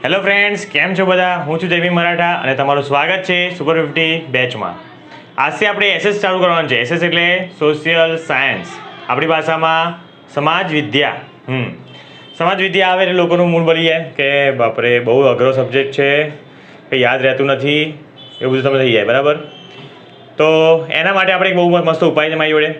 Hello friends, કેમ છો બધા? હું છું જયમી મરાઠા અને તમારું સ્વાગત છે સુપર 50 બેચમાં. આજથી આપણે એસએસ ચાલુ કરવાનું છે. એસએસ એટલે સોશિયલ સાયન્સ, આપણી ભાષામાં સમાજ વિદ્યા. સમાજ વિદ્યા આવે એટલે લોકોનું મૂળ બની જાય કે બાપરે બહુ અઘરો સબ્જેક્ટ છે, કંઈ યાદ રહેતું નથી, એવું બધું તમને થઈ જાય. બરાબર? તો એના માટે આપણે એક બહુ મસ્ત ઉપાય છે મારી જોડે.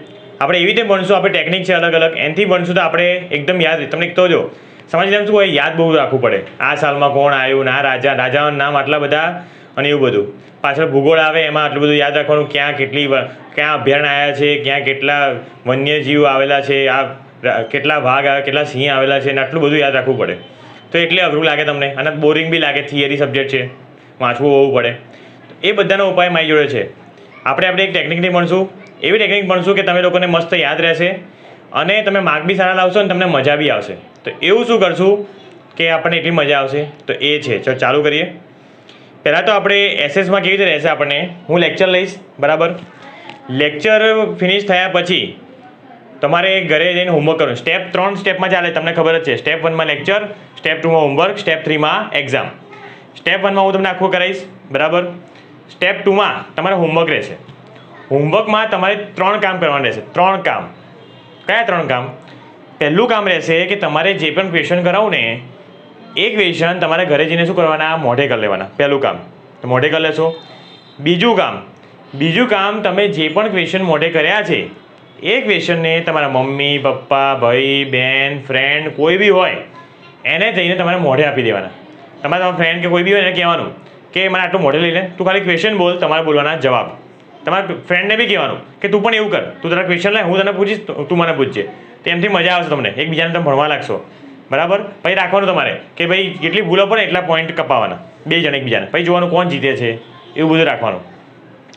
આપણે એવી રીતે ભણશું, આપણે ટેકનિક છે અલગ અલગ, એનાથી ભણશું તો આપણે એકદમ યાદ. તમને એક તો જો સમાજ શું હોય, યાદ બહુ રાખવું પડે. આ સાલમાં કોણ આવ્યું, ના રાજાઓના નામ આટલા બધા અને એવું બધું. પાછળ ભૂગોળ આવે, એમાં આટલું બધું યાદ રાખવાનું, ક્યાં અભયારણ્ય આવ્યા છે, ક્યાં કેટલા વન્યજીવ આવેલા છે, આ કેટલા વાઘ આવે, કેટલા સિંહ આવેલા છે, અને આટલું બધું યાદ રાખવું પડે. તો એટલે અઘરું લાગે તમને અને બોરિંગ બી લાગે. થિયરી સબ્જેક્ટ છે, વાંચવું હોવું પડે. એ બધાનો ઉપાય મારી જોડે છે. આપણે એક ટેકનિકની ભણશું, એવી ટેકનિક ભણશું કે તમે લોકોને મસ્ત યાદ રહેશે અને તમે માર્ક બી સારા લાવશો અને તમને મજા બી આવશે. તો એવું શું કરશું કે આપણને એટલી મજા આવશે? તો એ છે, ચાલુ કરીએ. પહેલાં તો આપણે એસએસમાં કેવી રીતે રહેશે આપણને, હું લેક્ચર લઈશ. બરાબર? લેક્ચર ફિનિશ થયા પછી તમારે ઘરે જઈને હોમવર્ક કરવાનું. 3 સ્ટેપમાં ચાલે, તમને ખબર જ છે. સ્ટેપ 1માં લેક્ચર, સ્ટેપ 2માં હોમવર્ક, સ્ટેપ 3માં એક્ઝામ. સ્ટેપ 1માં હું તમને આખું કરાવીશ. બરાબર? સ્ટેપ 2માં તમારે હોમવર્ક રહેશે. હોમવર્કમાં તમારે 3 કામ કરવાના રહેશે. 3 કામ. કયા 3 કામ? પહેલું કામ રહેશે કે તમારે જે પણ ક્વેશ્ચન કરાવું ને એ ક્વેશ્ચન તમારે ઘરે જઈને શું કરવાના? મોઢે કરી લેવાના. પહેલું કામ તો મોઢે કરી લેશો. બીજું કામ તમે જે પણ ક્વેશ્ચન મોઢે કર્યા છે એ ક્વેશ્ચનને તમારા મમ્મી, પપ્પા, ભાઈ, બહેન, ફ્રેન્ડ કોઈ બી હોય એને જઈને તમારે મોઢે આપી દેવાના. તમારા ફ્રેન્ડ કે કોઈ બી હોય એને કહેવાનું કે મને આટલું મોઢે લઈ લે, તું ખાલી ક્વેશ્ચન બોલ, તમારે બોલવાના જવાબ. તમારા ફ્રેન્ડને બી કહેવાનું કે તું પણ એવું કર, તું તારા ક્વેશ્ચન લે, હું તને પૂછીશ, તું મને પૂછજે. તેમથી મજા આવશે તમને, એકબીજાને તમે ભણવા લાગશો. બરાબર? પછી રાખવાનું તમારે કે ભાઈ જેટલી ભૂલો પડે એટલા પોઈન્ટ કપાવવાના, 2 જણ એકબીજાને. પછી જોવાનું કોણ જીતે છે, એવું બધું રાખવાનું.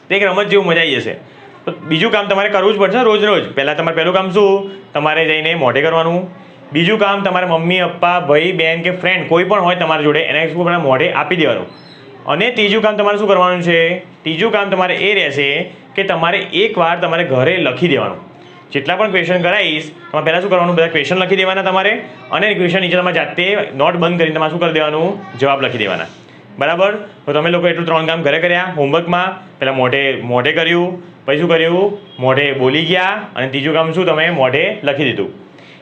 તો એક રમત જેવું મજા આવી જશે. તો બીજું કામ તમારે કરવું જ પડશે રોજ. તમારે પહેલું કામ શું? તમારે જઈને મોઢે કરવાનું. બીજું કામ તમારે મમ્મી, પપ્પા, ભાઈ, બહેન કે ફ્રેન્ડ કોઈ પણ હોય તમારી જોડે એને શું કરવાનું? મોઢે આપી દેવાનું. અને ત્રીજું કામ તમારે શું કરવાનું છે? ત્રીજું કામ તમારે એ રહેશે કે તમારે એકવાર તમારે ઘરે લખી દેવાનું. જેટલા પણ ક્વેશ્ચન કરાવીશ તમારે પહેલાં શું કરવાનું? બધા ક્વેશ્ચન લખી દેવાના તમારે, અને ક્વેશ્ચન નીચે તમારે જાતે નોટ બંધ કરીને તમારે શું કરી દેવાનું? જવાબ લખી દેવાના. બરાબર? તો તમે લોકો એટલું 3 કામ ઘરે કર્યા. હોમવર્કમાં પહેલાં મોઢે કર્યું, પછી શું કર્યું? મોઢે બોલી ગયા, અને ત્રીજું કામ શું? તમે મોઢે લખી દીધું.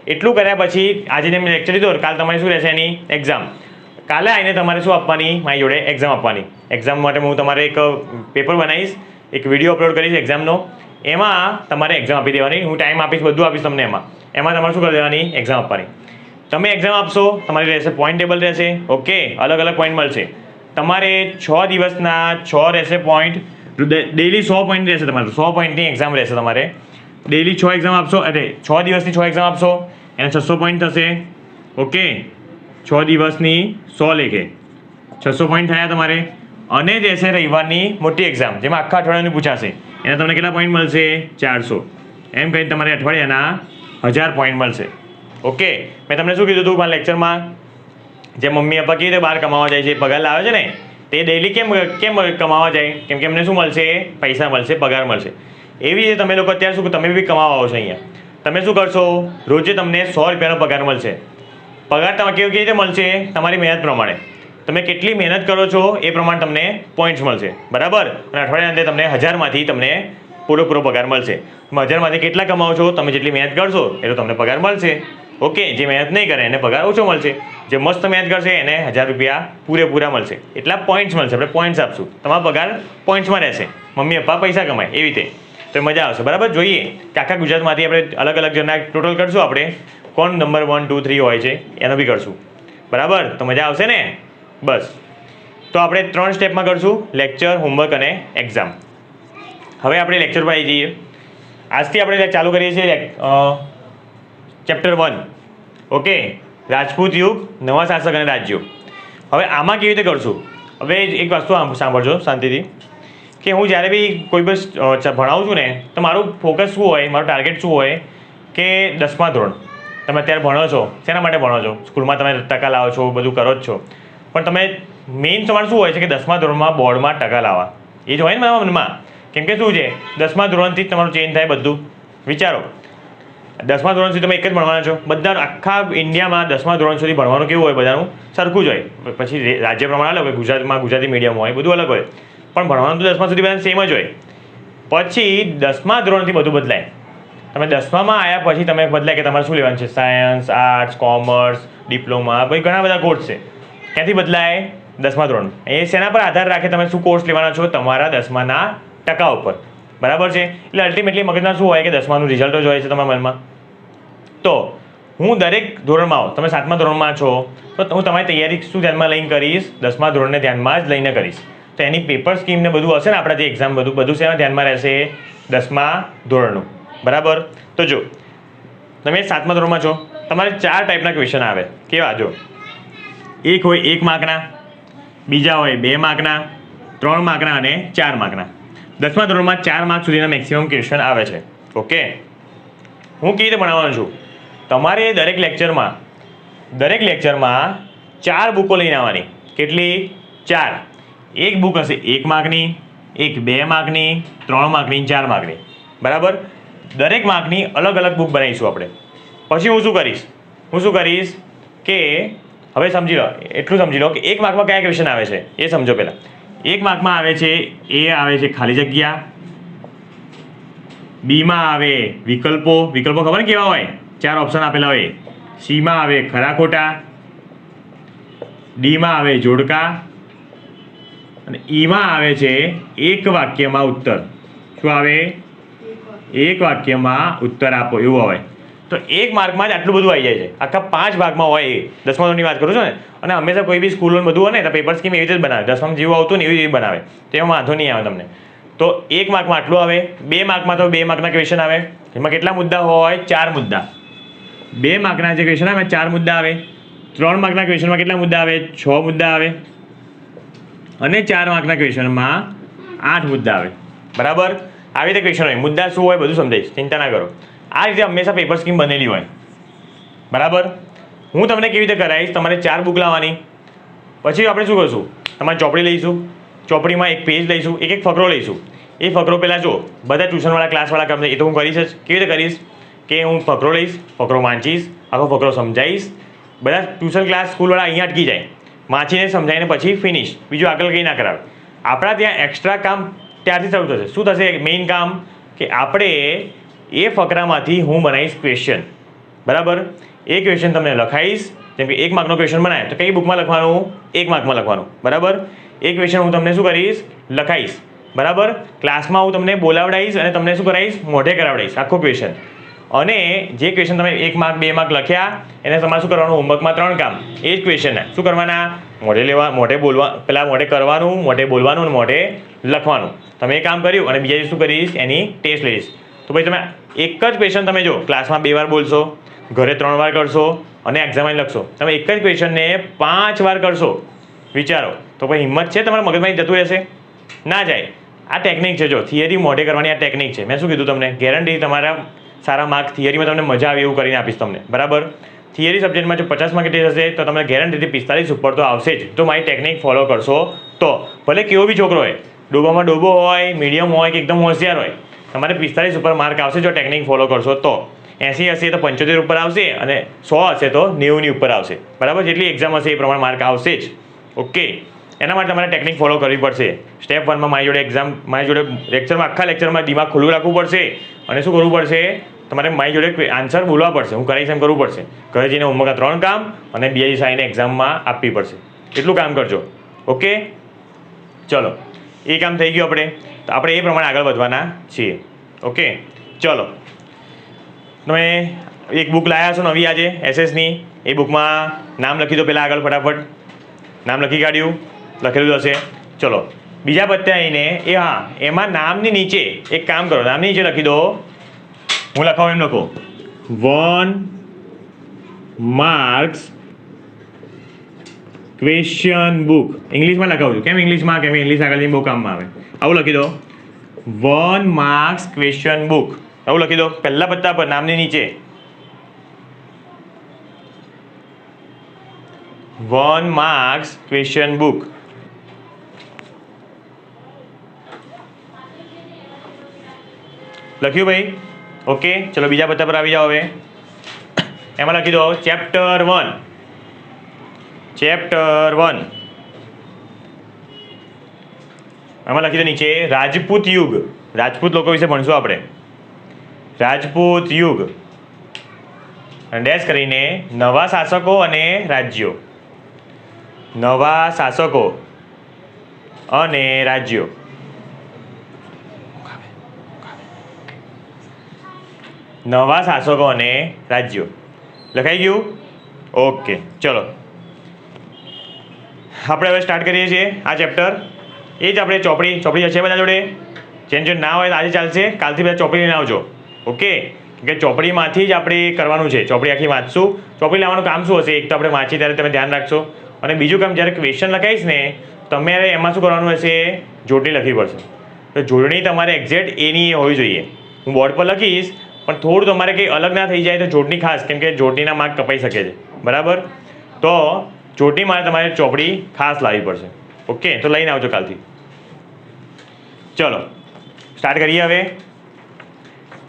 એટલું કર્યા પછી આજે મેં લેક્ચર લીધો, કાલ તમારે શું રહેશે? એની એક્ઝામ. કાલે આવીને તમારે શું આપવાની? મારી જોડે એક્ઝામ આપવાની. એક્ઝામ માટે હું તમારે એક પેપર બનાવીશ, એક વિડીયો અપલોડ કરીશ એક્ઝામનો. એમાં તમારે એક્ઝામ આપી દેવાની. હું ટાઈમ આપીશ, બધું આપીશ તમને. એમાં તમારે શું કરી દેવાની? એક્ઝામ આપવાની. તમે એક્ઝામ આપશો, તમારી રહેશે પોઈન્ટ ટેબલ રહેશે. ઓકે, અલગ અલગ પોઈન્ટ મળશે. તમારે 6 દિવસના 6 રહેશે પોઈન્ટ. ડેઈલી 100 પોઈન્ટ રહેશે. તમારે 100 પોઈન્ટની એક્ઝામ રહેશે. તમારે ડેઈલી 6 એક્ઝામ આપશો, એટલે 6 દિવસની 6 એક્ઝામ આપશો, એને 600 પોઈન્ટ થશે. ઓકે, 6 દિવસની 100 લેખે 600 પોઈન્ટ થયા તમારે. અને જે છે રવિવારની મોટી એક્ઝામ, જેમાં આખા અઠવાડિયાની પૂછાશે, એના તમને કેટલા પોઈન્ટ મળશે? 400. એમ કહીને તમારે અઠવાડિયાના 1000 પોઈન્ટ મળશે. ઓકે, મેં તમને શું કીધું હતું મારા લેક્ચરમાં? જે મમ્મી પપ્પા કેવી રીતે બહાર કમાવા જાય છે, પગાર લાવે છે ને, તે ડેઈલી કેમ કમાવા જાય? કેમ કે એમને શું મળશે? પૈસા મળશે, પગાર મળશે. એવી રીતે તમે લોકો અત્યારે શું, તમે બી કમાવા આવો છો અહીંયા. તમે શું કરશો? રોજે તમને 100 રૂપિયાનો પગાર મળશે. પગાર તમે કેવી રીતે મળશે? તમારી મહેનત પ્રમાણે. તમે કેટલી મહેનત કરો છો એ પ્રમાણે તમને પોઈન્ટ્સ મળશે. બરાબર? અને અઠવાડિયા અંતે તમને 1000માંથી તમને પૂરો પગાર મળશે. 1000માંથી કેટલા કમાવો છો? તમે જેટલી મહેનત કરશો એટલો તમને પગાર મળશે. ઓકે, જે મહેનત નહીં કરે એને પગાર ઓછો મળશે. જે મસ્ત મહેનત કરશે એને 1000 રૂપિયા પૂરેપૂરા મળશે. એટલા પોઈન્ટ્સ મળશે. આપણે પોઈન્ટ્સ આપશું, તમારો પગાર પોઈન્ટ્સમાં રહેશે. મમ્મી પપ્પા પૈસા કમાય એવી રીતે. તો મજા આવશે. બરાબર? જોઈએ કે આખા ગુજરાતમાંથી આપણે અલગ અલગ જણના ટોટલ કરશું. આપણે કોણ નંબર 1, 2, 3 હોય છે એનો બી કરશું. બરાબર? તો મજા આવશે ને? બસ. તો આપણે 3 સ્ટેપમાં કરશું: લેક્ચર, હોમવર્ક અને એક્ઝામ. હવે આપણે લેક્ચર પર આવી જઈએ. આજથી આપણે ચાલુ કરીએ છીએ ચેપ્ટર 1. ઓકે, રાજપૂત યુગ, નવા શાસક અને રાજ્યો. હવે આમાં કેવી રીતે કરશું? હવે એક વસ્તુ સાંભળજો શાંતિથી, કે હું જ્યારે બી કોઈ બસ ભણાવું છું ને, તો મારું ફોકસ શું હોય, મારું ટાર્ગેટ શું હોય કે 10મા ધોરણ તમે અત્યારે ભણો છો. શેના માટે ભણો છો? સ્કૂલમાં તમે ટકા લાવો છો, બધું કરો જ છો, પણ તમે મેઇન તમારું શું હોય છે કે 10મા ધોરણમાં બોર્ડમાં ટકા લાવવા. એ જ હોય ને મારા મનમાં. કેમ કે શું છે, 10મા ધોરણથી જ તમારું ચેન્જ થાય બધું. વિચારો, 10મા ધોરણ સુધી તમે એક જ ભણવાના છો, બધા આખા ઇન્ડિયામાં 10મા ધોરણ સુધી ભણવાનું કેવું હોય, બધાનું સરખું જ હોય. પછી રાજ્ય પ્રમાણે અલગ હોય, ગુજરાતમાં ગુજરાતી મીડિયમ હોય, બધું અલગ હોય, પણ ભણવાનું તો 10મા સુધી બધાને સેમ જ હોય. પછી 10મા ધોરણથી બધું બદલાય. તમે 10મામાં આવ્યા પછી તમે બદલાય કે તમારે શું લેવાનું છે, સાયન્સ, આર્ટ્સ, કોમર્સ, ડિપ્લોમા, ભાઈ ઘણા બધા કોર્સ છે. ક્યાંથી બદલાય? 10મા ધોરણ. એ શેના પર આધાર રાખે તમે શું કોર્સ લેવાના છો? તમારા 10માના ટકા ઉપર. બરાબર છે. એટલે અલ્ટિમેટલી મગજમાં શું હોય કે 10માનું રિઝલ્ટ જ હોય છે તમારા મનમાં. તો હું દરેક ધોરણમાં આવું, તમે 7મા ધોરણમાં છો તો હું તમારી તૈયારી શું ધ્યાનમાં લઈને કરીશ? 10મા ધોરણને ધ્યાનમાં જ લઈને કરીશ. તો એની પેપર સ્કીમ ને બધું હશે ને, આપણા જે એક્ઝામ બધું શેમાં ધ્યાનમાં રહેશે? 10મા ધોરણનું. બરાબર. તો જો તમે 7મા ધોરણમાં છો, તમારે 4 ટાઈપના ક્વેશ્ચન આવે. કેવા? જો એક હોય 1 માર્કના, બીજા હોય 2 માર્કના, 3 માર્કના અને 4 માર્કના. 10મા ધોરણમાં 4 માર્ક સુધીના મેક્સિમમ ક્વેશ્ચન આવે છે. ઓકે. હું કેવી રીતે ભણાવવાનો છું? તમારે દરેક લેક્ચરમાં 4 બુકો લઈને આવવાની. કેટલી? 4. એક બુક હશે 1 માર્કની, એક 2 માર્કની, 3 માર્કની, 4 માર્કની. બરાબર. દરેક માર્કની અલગ અલગ બુક બનાવીશું આપણે. પછી હું શું કરીશ કે હવે સમજી લો, એટલું સમજી લો કે 1 માર્કમાં કયા ક્વેશ્ચન આવે છે એ સમજો. પહેલાં 1 માર્કમાં આવે છે, એ આવે છે ખાલી જગ્યા, બીમાં આવે વિકલ્પો ખબર ને કેવા હોય? 4 ઓપ્શન આપેલા હોય. સીમાં આવે ખરા ખોટા, ડીમાં આવે જોડકા અને ઈમાં આવે છે એક વાક્યમાં ઉત્તર. શું આવે? એક વાક્યમાં ઉત્તર આપો, એવું આવે. તો 1 માર્કમાં જ આટલું બધું આવી જાય છે. આખા 5 ભાગમાં હોય એ. 10મા ધોરણની વાત કરું છું ને. અને હંમેશા કોઈ બી સ્કૂલો બધું હોય ને તો પેપર સ્કીમ એવી રીતે જ બનાવે. 10મામાં જેવું આવતું ને એવી બનાવે, તો એમાં વાંધો નહીં આવે તમને. તો 1 માર્કમાં આટલું આવે. 2 માર્કમાં તો 2 માર્કના ક્વેશ્ચન આવે. એમાં કેટલા મુદ્દા હોય? 4 મુદ્દા. 2 માર્કના જે ક્વેશ્ચન આવે 4 મુદ્દા આવે. 3 માર્કના ક્વેશ્ચનમાં કેટલા મુદ્દા આવે? 6 મુદ્દા આવે. અને 4 માર્કના ક્વેશ્ચનમાં 8 મુદ્દા આવે. બરાબર. આવી રીતે ક્વેશ્ચન હોય. મુદ્દા શું હોય બધું સમજાવીશ, ચિંતા ના કરો. આ રીતે હંમેશા પેપર સ્કીમ બનેલી હોય. બરાબર. હું તમને કેવી રીતે કરાવીશ? તમારે 4 બુક લાવવાની. પછી આપણે શું કરશું? તમારી ચોપડી લઈશું, ચોપડીમાં એક પેજ લઈશું, એક ફકરો લઈશું. એ ફકરો પહેલાં જો બધા ટ્યુશનવાળા ક્લાસવાળા કામ એ તો હું કરીશ જ. કેવી રીતે કરીશ કે હું ફકરો લઈશ, ફકરો વાંચીશ, આખો ફકરો સમજાવીશ. બધા ટ્યુશન ક્લાસ સ્કૂલવાળા અહીંયા અટકી જાય, વાંચીને સમજાવીને પછી ફિનિશ, બીજું આગળ કંઈ ના કરાવે. આપણા ત્યાં એક્સ્ટ્રા કામ ત્યારથી શરૂ થશે. શું થશે? મેઇન કામ કે આપણે એ ફકરામાંથી હું બનાવીશ ક્વેશ્ચન. બરાબર. એ ક્વેશ્ચન તમને લખાઈશ. જેમ કે 1 માર્કનો ક્વેશ્ચન બનાવે તો કઈ બુકમાં લખવાનું? 1 માર્કમાં લખવાનું. બરાબર. એ ક્વેશ્ચન હું તમને શું કરીશ? લખાઈશ. બરાબર. ક્લાસમાં હું તમને બોલાવડાવીશ અને તમને શું કરાવીશ? મોઢે કરાવડાવીશ આખો ક્વેશ્ચન. અને જે ક્વેશ્ચન તમે 1 માર્ક 2 માર્ક લખ્યા એને તમારે શું કરવાનું? હોમવર્કમાં 3 કામ. એ જ ક્વેશ્ચનના શું કરવાના? મોઢે બોલવા, પહેલાં મોઢે કરવાનું, મોઢે બોલવાનું અને મોઢે લખવાનું. તમે એ કામ કર્યું અને બીજા શું કરીશ? એની ટેસ્ટ લઈશ. તો ભાઈ તમે એક જ ક્વેશ્ચન તમે જો ક્લાસમાં 2 વાર બોલશો, ઘરે 3 વાર કરશો અને એક્ઝામમાં લખશો. તમે એક જ ક્વેશ્ચનને 5 વાર કરશો, વિચારો તો ભાઈ હિંમત છે તમારા મગજમાં જતું રહેશે? ના જાય. આ ટેકનિક છે. જો થિયરી મોઢે કરવાની આ ટેકનિક છે. મેં શું કીધું તમને? ગેરંટી તમારા સારા માર્ક થિયરીમાં તમને મજા આવે એવું કરીને આપીશ તમને. બરાબર. થિયરી સબ્જેક્ટમાં જો 50 માર્ક ટેસ્ટ હશે તો તમને ગેરંટીથી 45 ઉપર તો આવશે જ. તો મારી ટેકનિક ફોલો કરશો તો ભલે કેવો બી છોકરો હોય, ડોબામાં ડોબો હોય, મીડિયમ હોય કે એકદમ હોશિયાર હોય, તમારે 45 ઉપર માર્ક આવશે જો ટેકનિક ફોલો કરશો તો. 80 હશે તો 75 ઉપર આવશે અને 100 હશે તો 90ની ઉપર આવશે. બરાબર. જેટલી એક્ઝામ હશે એ પ્રમાણે માર્ક આવશે જ. ઓકે. એના માટે તમારે ટેકનિક ફોલો કરવી પડશે. સ્ટેપ 1માં મારી જોડે લેક્ચરમાં આખા લેક્ચરમાં દિમાગ ખુલ્લું રાખવું પડશે અને શું કરવું પડશે? તમારે મારી જોડે આન્સર બોલવા પડશે. હું કરાવીશ એમ કરવું પડશે. ઘરે જઈને હોમવર્કના 3 કામ અને બીઆઈસી આવીને એક્ઝામમાં આપવી પડશે. એટલું કામ કરજો. ઓકે. ચલો, એ કામ થઈ ગયું. તો આપણે એ પ્રમાણે આગળ વધવાના છીએ. ઓકે. ચલો, તમે એક બુક લાવ્યા છો નવી આજે એસએસની. એ બુકમાં નામ લખી દો પહેલાં. આગળ ફટાફટ નામ લખી કાઢ્યું? લખેલું હશે. ચલો, બીજા પત્તે આવીને એમાં નામની નીચે એક કામ કરો. નામની નીચે લખી દો, હું લખાવું એમ લખો, 1 માર્ક્સ ક્વેશ્ચન બુક. ઇંગ્લિશમાં લખાવું છું. કેમ ઇંગ્લિશમાં? કેમ ઇંગ્લિશ આગળની બહુ કામમાં આવે. આવું લખી દો, 1 માર્ક્સ ક્વેશ્ચન બુક. આવું લખી દો પહેલા પત્તા પર નામની નીચે. 1 માર્ક્સ ક્વેશ્ચન બુક. લખ્યું ભાઈ? ઓકે, ચલો બીજા પત્તા પર આવી જાઓ હવે. એમાં લખી દો ચેપ્ટર 1. ચેપ્ટર 1 એમાં લખી દો નીચે રાજપૂત યુગ. રાજપૂત લોકો વિશે ભણશું આપણે. રાજપૂત યુગ અને ડેશ કરીને નવા શાસકો અને રાજ્યો. નવા શાસકો અને રાજ્યો. નવા શાસકો અને રાજ્યો લખાઈ ગયું? ઓકે, ચલો આપણે હવે સ્ટાર્ટ કરીએ છીએ આ ચેપ્ટર. એ જ આપણે ચોપડી હશે બધા જોડે? જેને ના હોય તો આજે ચાલશે, કાલથી બધા ચોપડી લઈને આવજો. ઓકે, કે ચોપડીમાંથી જ આપણે કરવાનું છે. ચોપડી આખી વાંચશું. ચોપડી લાવવાનું કામ શું હશે? એક તો આપણે વાંચીએ ત્યારે તમે ધ્યાન રાખશો, અને બીજું કામ જ્યારે ક્વેશ્ચન લખાઈશ ને તમારે એમાં શું કરવાનું હશે? જોડણી લખવી પડશે. તો જોડણી તમારે એક્ઝેક્ટ એની હોવી જોઈએ. હું બોર્ડ પર લખીશ પણ થોડું તમારે કંઈ અલગ ના થઈ જાય તો જોડણી ખાસ, કેમ કે જોડણીના માર્ક કપાઈ શકે છે. બરાબર? તો જોડણી માટે તમારે ચોપડી ખાસ લાવવી પડશે. ઓકે, તો લઈને આવજો કાલથી. ચલો સ્ટાર્ટ કરીએ હવે.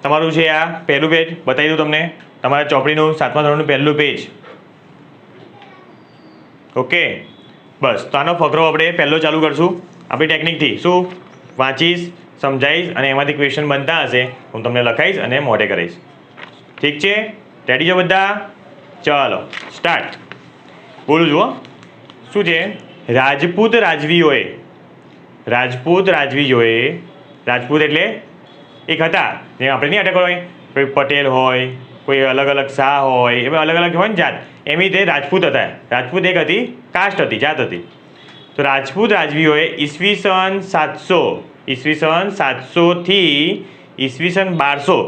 તમારું છે આ પહેલું પેજ, બતાવી દઉં તમને. તમારા ચોપડીનું 7મા ધોરણનું પહેલું પેજ. ઓકે, બસ તો આનો ફકરો આપણે પહેલો ચાલુ કરશું આપણી ટેકનિકથી. શું વાંચીશ, સમજાવીશ અને એમાંથી ક્વેશ્ચન બનતા હશે હું તમને લખાઈશ અને મોઢે કરીશ. ઠીક છે? રેડી છો બધા? ચાલો સ્ટાર્ટ. બોલું છું. શું છે? રાજપૂત રાજવીઓએ. રાજપૂત રાજવીઓએ. રાજપૂત એટલે એક હતા, જેમ આપણે નહીં અટક હોય, કોઈ પટેલ હોય, કોઈ અલગ અલગ શાહ હોય, એમાં અલગ અલગ હોય ને જાત, એવી રીતે રાજપૂત હતા. રાજપૂત એક હતી, કાસ્ટ હતી, જાત હતી. તો રાજપૂત રાજવીઓએ ઈસવીસન 700 થી ઈસવીસન 1200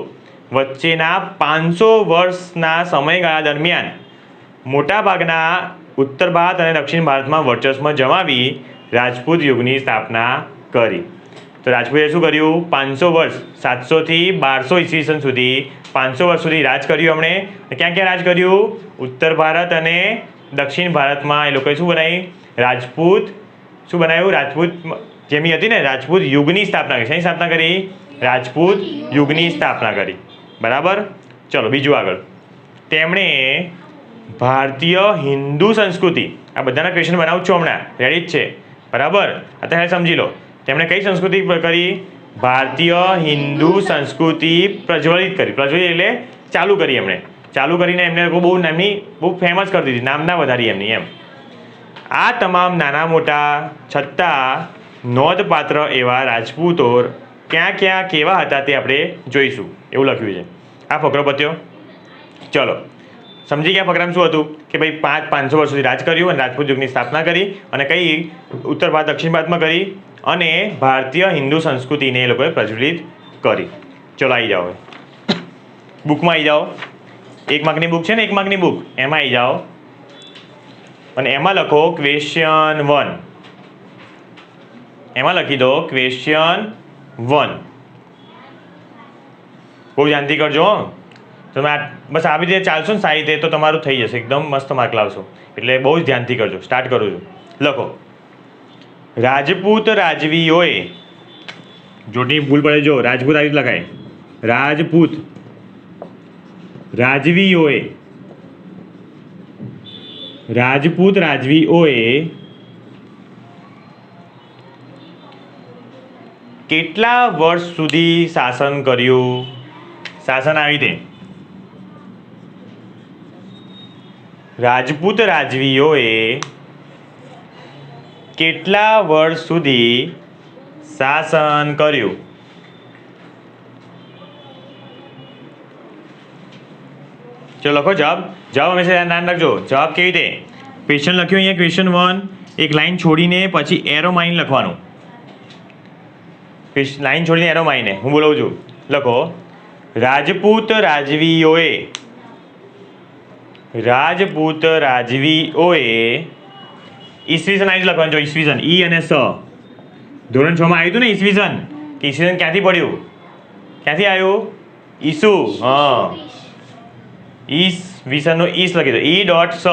વચ્ચેના 500 વર્ષના સમયગાળા દરમિયાન મોટાભાગના ઉત્તર ભારત અને દક્ષિણ ભારતમાં વર્ચસ્વ જમાવી રાજપૂત યુગની સ્થાપના કરી. તો રાજપૂતે શું કર્યું? 500 વર્ષ 700 થી 1200 ઈસવીસન સુધી 500 વર્ષ સુધી રાજ કર્યું એમણે. ક્યાં ક્યાં રાજ કર્યું? ઉત્તર ભારત અને દક્ષિણ ભારતમાં એ લોકોએ શું બનાવી? રાજપૂત શું બનાવ્યું? રાજપૂત જેમી હતી ને રાજપૂત યુગની સ્થાપના કરી. શેની સ્થાપના કરી? રાજપૂત યુગની સ્થાપના કરી. બરાબર? ચલો બીજું આગળ. તેમણે ભારતીય હિન્દુ સંસ્કૃતિ, આ બધાના ક્વેશ્ચન બનાવું છું હમણાં, રેડી જ છે? બરાબર? અત્યારે સમજી લો તેમણે કઈ સંસ્કૃતિ કરી? ભારતીય હિન્દુ સંસ્કૃતિ પ્રજ્વલિત કરી. પ્રજ્વલિત એટલે ચાલુ કરી. એમણે ચાલુ કરીને એમને લોકો બહુ નામની, બહુ ફેમસ કરી દીધી, નામના વધારી એમની એમ. આ તમામ નાના મોટા છતાં નોંધપાત્ર એવા રાજપૂતો ક્યાં ક્યાં કેવા હતા તે આપણે જોઈશું. એવું લખ્યું છે. આ ફકરો પત્યો. ચલો સમજી ગયા ફકરામાં શું હતું? કે ભાઈ 500 વર્ષ સુધી રાજ કર્યું અને રાજપૂત યુગની સ્થાપના કરી, અને કઈ ઉત્તર ભારત દક્ષિણ ભારતમાં કરી, અને ભારતીય હિન્દુ સંસ્કૃતિને એ લોકોએ પ્રજ્વલિત કરી. ચલો આવી જાઓ, બુકમાં આવી જાઓ. 1 માર્કની બુક છે ને, 1 માર્કની બુક, એમાં આવી જાઓ અને એમાં લખો ક્વેશ્ચન 1. એમાં લખી દો ક્વેશ્ચન 1. બહુ ધ્યાનથી કરજો. તમે બસ આવી રીતે ચાલશો ને સારી રીતે તો તમારું થઈ જશે, એકદમ મસ્ત માર્ક લાવશો. એટલે બહુ જ ધ્યાનથી કરજો. સ્ટાર્ટ કરું છું. લખો રાજપૂત રાજવીઓએ. જોડણી ભૂલ પડે જો, રાજપૂત આવી રીતે લખાય. રાજપૂત રાજવીઓએ. રાજપૂત રાજવીઓએ કેટલા વર્ષ સુધી શાસન કર્યું? શાસન આવી રીતે. રાજપૂત રાજવીઓએ કેટલા વર્ષ સુધી શાસન કર્યું? ચલો લખો જવાબ. જવાબ હંમેશા ધ્યાન રાખજો. જવાબ કેવી રીતે? ક્વેશ્ચન લખ્યો અહીંયા ક્વેશ્ચન 1, એક લાઈન છોડીને પછી એરો મારીને લખવાનું. લાઈન છોડીને એરો મારીને હું બોલાવું છું. લખો રાજપૂત રાજવીઓએ. રાજપૂત રાજવીઓએ ઈસવીસન આવી લખવાનું. જો ઈસવીસન, ઈ અને સ ધોરણ 6 માં આવ્યું હતું ને ઈસવીસન. કે ઈસવીસન ક્યાંથી પડ્યું? ક્યાંથી આવ્યું? ઈસુ. હા, ઈસવીસનનો ઈસ લખી દો. ઈ ડોટ સ.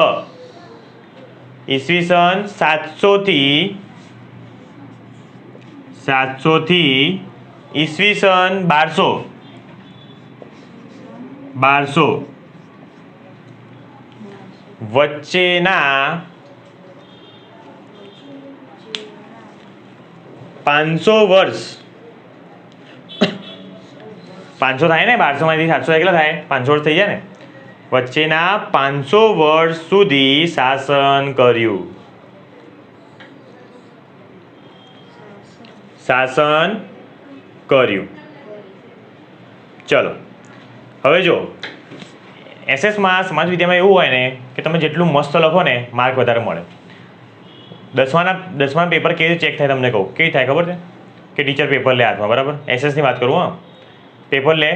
ઈસવીસન 700 થી ઈસવીસન 1200. 1200 વચ્ચેના 500 વર્ષ 500 થાય ને 1200માંથી 700 કેટલા થાય 500 વર્ષ થઈ જાય ને વચ્ચેના 500 વર્ષ સુધી શાસન કર્યું ચલો હવે જો એસએસમાં સમાજ વિદ્યામાં એવું હોય ને કે તમે જેટલું મસ્ત લખો ને માર્ક વધારે મળે. દસમાના પેપર કેવી રીતે ચેક થાય તમને કહું કેવી થાય ખબર છે કે ટીચર પેપર લે હાથમાં બરાબર એસએસની વાત કરું હા પેપર લે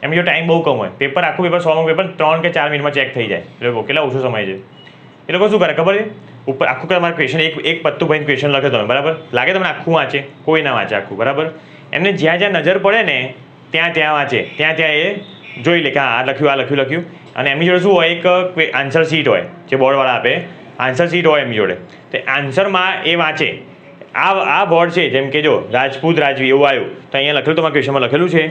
એમ જો ટાઈમ બહુ કમ હોય પેપર આખું પેપર 100 પેપર 3 કે 4 મિનિટમાં ચેક થઈ જાય એ લોકો કેટલા ઓછો સમય છે એ લોકો શું કરે ખબર છે ઉપર આખું તમારે ક્વેશ્ચન એક પત્તું ભાઈ ક્વેશ્ચન લખે તમે બરાબર લાગે તમને આખું વાંચે કોઈ ના વાંચે આખું બરાબર એમને જ્યાં નજર પડે ને ત્યાં વાંચે ત્યાં એ જોઈ લે કે હા આ લખ્યું અને એમની જોડે શું હોય એક આન્સર શીટ હોય જે બોર્ડવાળા આપે આન્સર શીટ હોય એમની જોડે તો આન્સરમાં એ વાંચે આ બોર્ડ છે જેમ કે જો રાજપૂત રાજવી એવું આવ્યું તો અહીંયા લખેલું તમારા ક્વેશ્ચનમાં લખેલું છે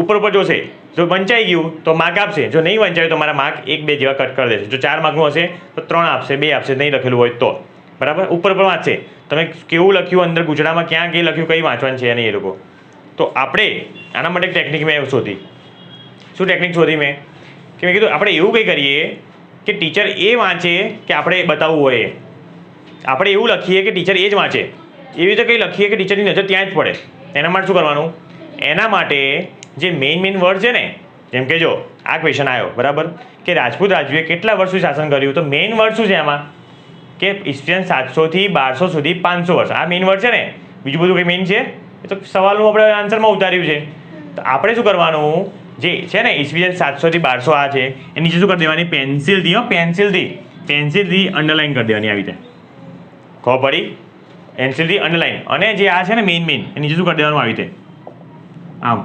ઉપર જોશે જો વંચાઈ ગયું તો માર્ક આપશે જો નહીં વંચાયું તો મારા માર્ક 1-2 જેવા કટ કરી દેશે જો 4 માર્કનું હશે તો 3 આપશે 2 આપશે નહીં લખેલું હોય તો બરાબર ઉપર વાંચશે તમે કેવું લખ્યું અંદર ગુજરાતમાં ક્યાં લખ્યું કંઈ વાંચવાનું છે નહીં એ લોકો તો આપણે આના માટે ટેકનિક મેં શોધી શું ટેકનિક શોધી મેં કે મેં કીધું આપણે એવું કંઈ કરીએ કે ટીચર એ વાંચે કે આપણે બતાવવું હોય આપણે એવું લખીએ કે ટીચર એ જ વાંચે એવી રીતે કંઈ લખીએ કે ટીચરની નજર ત્યાં જ પડે એના માટે શું કરવાનું એના માટે જે મેઇન વર્ડ છે ને જેમ કે જો આ ક્વેશ્ચન આવ્યો બરાબર કે રાજપૂત રાજવીએ કેટલા વર્ષ સુધી શાસન કર્યું તો મેઇન વર્ડ શું છે આમાં કે ઈસવીસન 700 થી 1200 સુધી 500 વર્ષ આ મેઇન વર્ડ છે ને બીજું બધું કંઈ મેઇન છે એ તો સવાલનું આપણે આન્સરમાં ઉતાર્યું છે તો આપણે શું કરવાનું જે છે ને ઈસવીસન 700 થી 1200 આ છે એ નીચે શું કરી દેવાની પેન્સિલથી અંડરલાઇન કરી દેવાની આવી રીતે ખબર પડી પેન્સિલથી અંડરલાઇન અને જે આ છે ને મેઇન એ નીચે શું કરી દેવાનું આવી રીતે આમ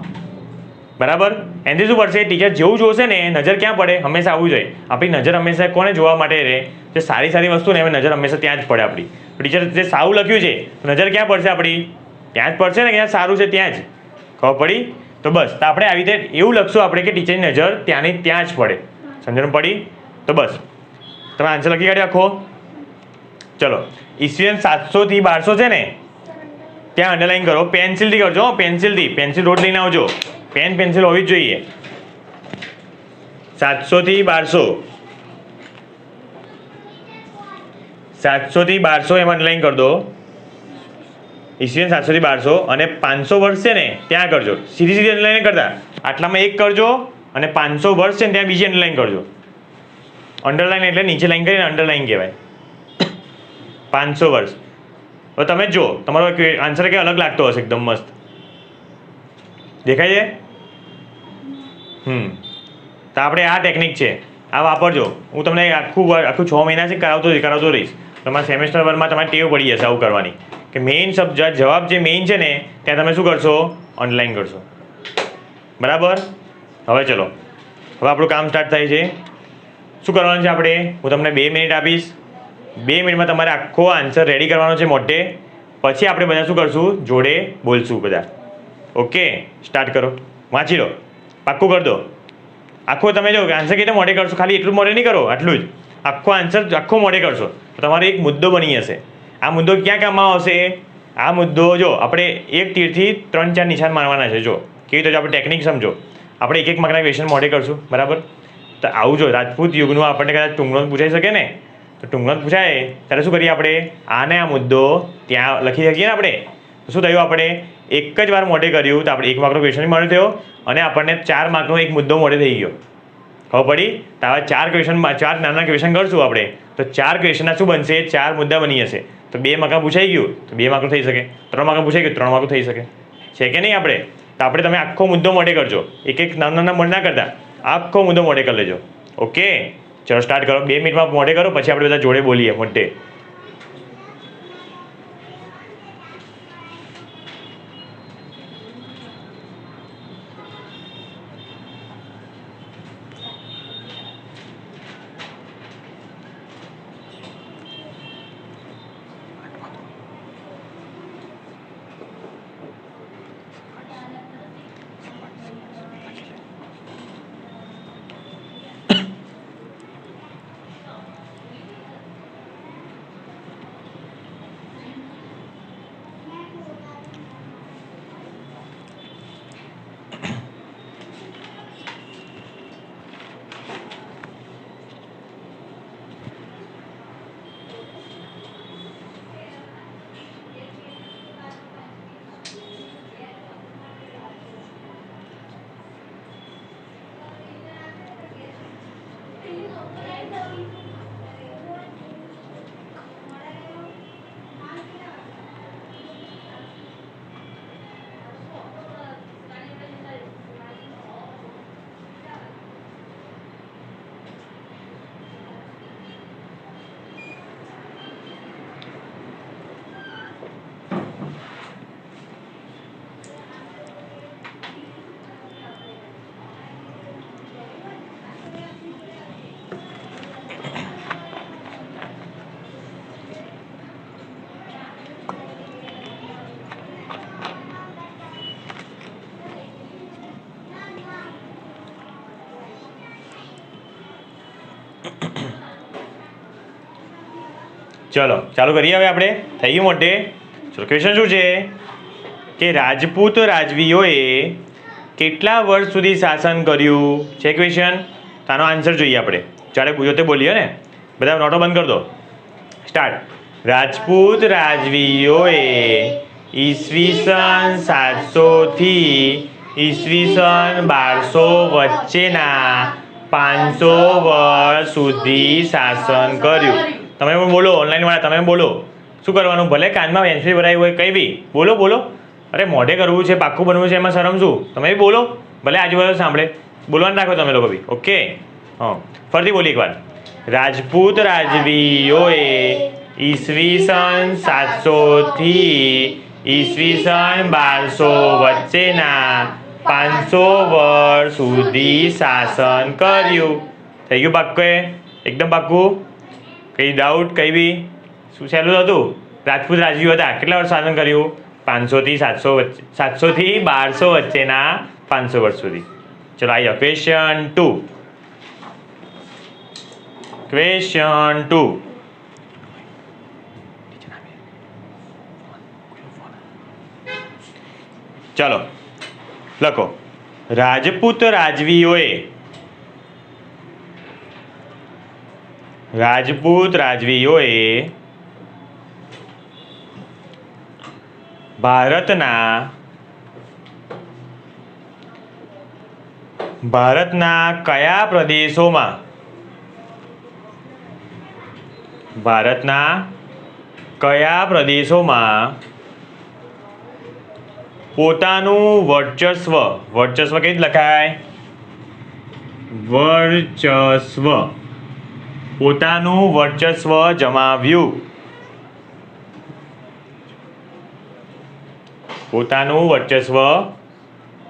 બરાબર એનાથી શું પડશે ટીચર જેવું જોશે ને નજર ક્યાં પડે હંમેશા આવવું જોઈએ આપણી નજર હંમેશા કોને જોવા માટે રહે જે સારી વસ્તુ ને નજર હંમેશા ત્યાં જ પડે આપણી ટીચર જે સારું લખ્યું છે નજર ક્યાં પડશે આપણી ત્યાં જ પડશે ને ક્યાં સારું છે ત્યાં જ ખબર પડી તો બસ તો આપણે આવી રીતે એવું લખશું આપણે કે ટીચરની નજર ત્યાંની ત્યાં જ પડે સમજણ પડી તો બસ તમે આન્સર લખી કાઢી આખો ચલો ઈસવીસન 700 થી 1200 છે ને ત્યાં અંડરલાઇન કરો પેન્સિલથી કરજો પેન્સિલ રોડ લઈને આવજો પેન્સિલ હોવી જ જોઈએ 700 થી 1200 એમાં અંડરલાઇન કરી દો ઈસવીસન 700 થી 1200 અને 500 વર્ષ છે ને ત્યાં કરજો સીધી અંડરલાઇન કરતા આટલામાં એક કરજો અને 500 વર્ષ છે ને ત્યાં બીજી અંડરલાઇન કરજો અંડરલાઇન એટલે નીચે લાઈન કરીને અંડરલાઇન કહેવાય 500 વર્ષ હવે તમે જો તમારો આન્સર કે અલગ લાગતો હશે એકદમ મસ્ત દેખાય છે તો આપણે આ ટેકનિક છે આ વાપરજો હું તમને આખું 6 મહિનાથી કરાવતો રહીશ તમારા સેમેસ્ટર વરમાં તમારે ટેવ પડી જશે આવું કરવાની કે મેઇન જવાબ જે મેઇન છે ને ત્યાં તમે શું કરશો ઓનલાઈન કરશો બરાબર હવે ચલો હવે આપણું કામ સ્ટાર્ટ થાય છે શું કરવાનું છે આપણે હું તમને 2 મિનિટ આપીશ 2 મિનિટમાં તમારે આખો આન્સર રેડી કરવાનો છે મોટે પછી આપણે બધા શું કરશું જોડે બોલશું બધા ઓકે સ્ટાર્ટ કરો વાંચી લો પાક્કું કરી દો આખો તમે જો આન્સર કઈ રીતે મોડે કરશો ખાલી એટલું મોડે નહીં કરો આટલું જ આખો આન્સર આખો મોડે કરશો તો તમારો એક મુદ્દો બની જશે આ મુદ્દો ક્યાં કામમાં આવશે આ મુદ્દો જો આપણે એક તીરથી 3-4 નિશાન મારવાના છે જો કેવી રીતે આપણે ટેકનિક સમજો આપણે એક માર્કના ક્વેશ્ચન મોડે કરશું બરાબર તો આવું જો રાજપૂત યુગનું આપણને કદાચ ટૂંકનો પૂછાઈ શકે ને તો ટૂંકનો પૂછાય ત્યારે શું કરીએ આપણે આને આ મુદ્દો ત્યાં લખી શકીએ ને આપણે તો શું થયું આપણે એક જ વાર મોઢે કર્યું તો આપણે 1 માર્કનો ક્વેશ્ચન મળે થયો અને આપણને 4 માર્કનો એક મુદ્દો મોઢે થઈ ગયો ખબર પડી તો આવા 4 નાના ક્વેશ્ચન કરશું આપણે તો 4 ક્વેશ્ચનના શું બનશે 4 મુદ્દા બની જશે તો 2 માર્કમાં પૂછાઈ ગયું તો 2 માર્કનું થઈ શકે 3 માર્કમાં પૂછાઈ ગયું 3 માર્કનું થઈ શકે છે કે નહીં આપણે તો આપણે તમે આખો મુદ્દો મોઢે કરજો એક નાના મોઢે ના કરતા આખો મુદ્દો મોઢે કરી લેજો ઓકે ચલો સ્ટાર્ટ કરો 2 મિનિટમાં મોઢે કરો પછી આપણે બધા જોડે બોલીએ મોઢે ચલો ચાલુ કરીએ હવે આપણે. થઈ ગયું મોઢે. ચલો ક્વેશ્ચન શું છે કે રાજપૂત રાજવીઓએ કેટલા વર્ષ સુધી શાસન કર્યું છે ક્વેશ્ચન. તાનો આન્સર જોઈએ આપણે. ચાલે ગુજરાતી બોલીએ ને. બધા નોટો બંધ કરી દો. સ્ટાર્ટ. રાજપૂત રાજવીઓએ ઈસવીસન 700 થી ઈસવીસન 1200 વચ્ચેના 500 વર્ષ સુધી શાસન કર્યું. તમે પણ બોલો, ઓનલાઈન વાળા તમે બોલો. શું કરવાનું? ભલે કાનમાં પેન્સિલ ભરાઈ હોય કંઈ બી બોલો બોલો. અરે મોઢે કરવું છે, પાક્કું બનવું છે, એમાં શરમ શું? તમે બી બોલો. ભલે આજુબાજુ સાંભળે. બોલવાનું રાખો તમે લોકો બી. ઓકે. હા, ફરીથી બોલી એકવાર. રાજપૂત રાજવીઓએ ઈસવીસન 700 થી ઈસવીસન 1200 વચ્ચેના 500 વર્ષ સુધી શાસન કર્યું. થઈ ગયું પાક્કું? એકદમ પાક્કું? કઈ ડાઉટ કઈ બી? શું સહેલું હતું? રાજપૂત રાજવીઓ હતા, કેટલા વર્ષ શાસન કર્યું? 500 થી 700 વચ્ચે, 700 થી 1200 વચ્ચેના 500 વર્ષ સુધી. ચલો આવી જાઓ. ક્વેશ્ચન 2. ક્વેશ્ચન 2. ચલો લખો. રાજપૂત રાજવીઓએ ભારતના કયા પ્રદેશોમાં પોતાનું વર્ચસ્વ કેવી રીતે લખાય? પોતાનું વર્ચસ્વ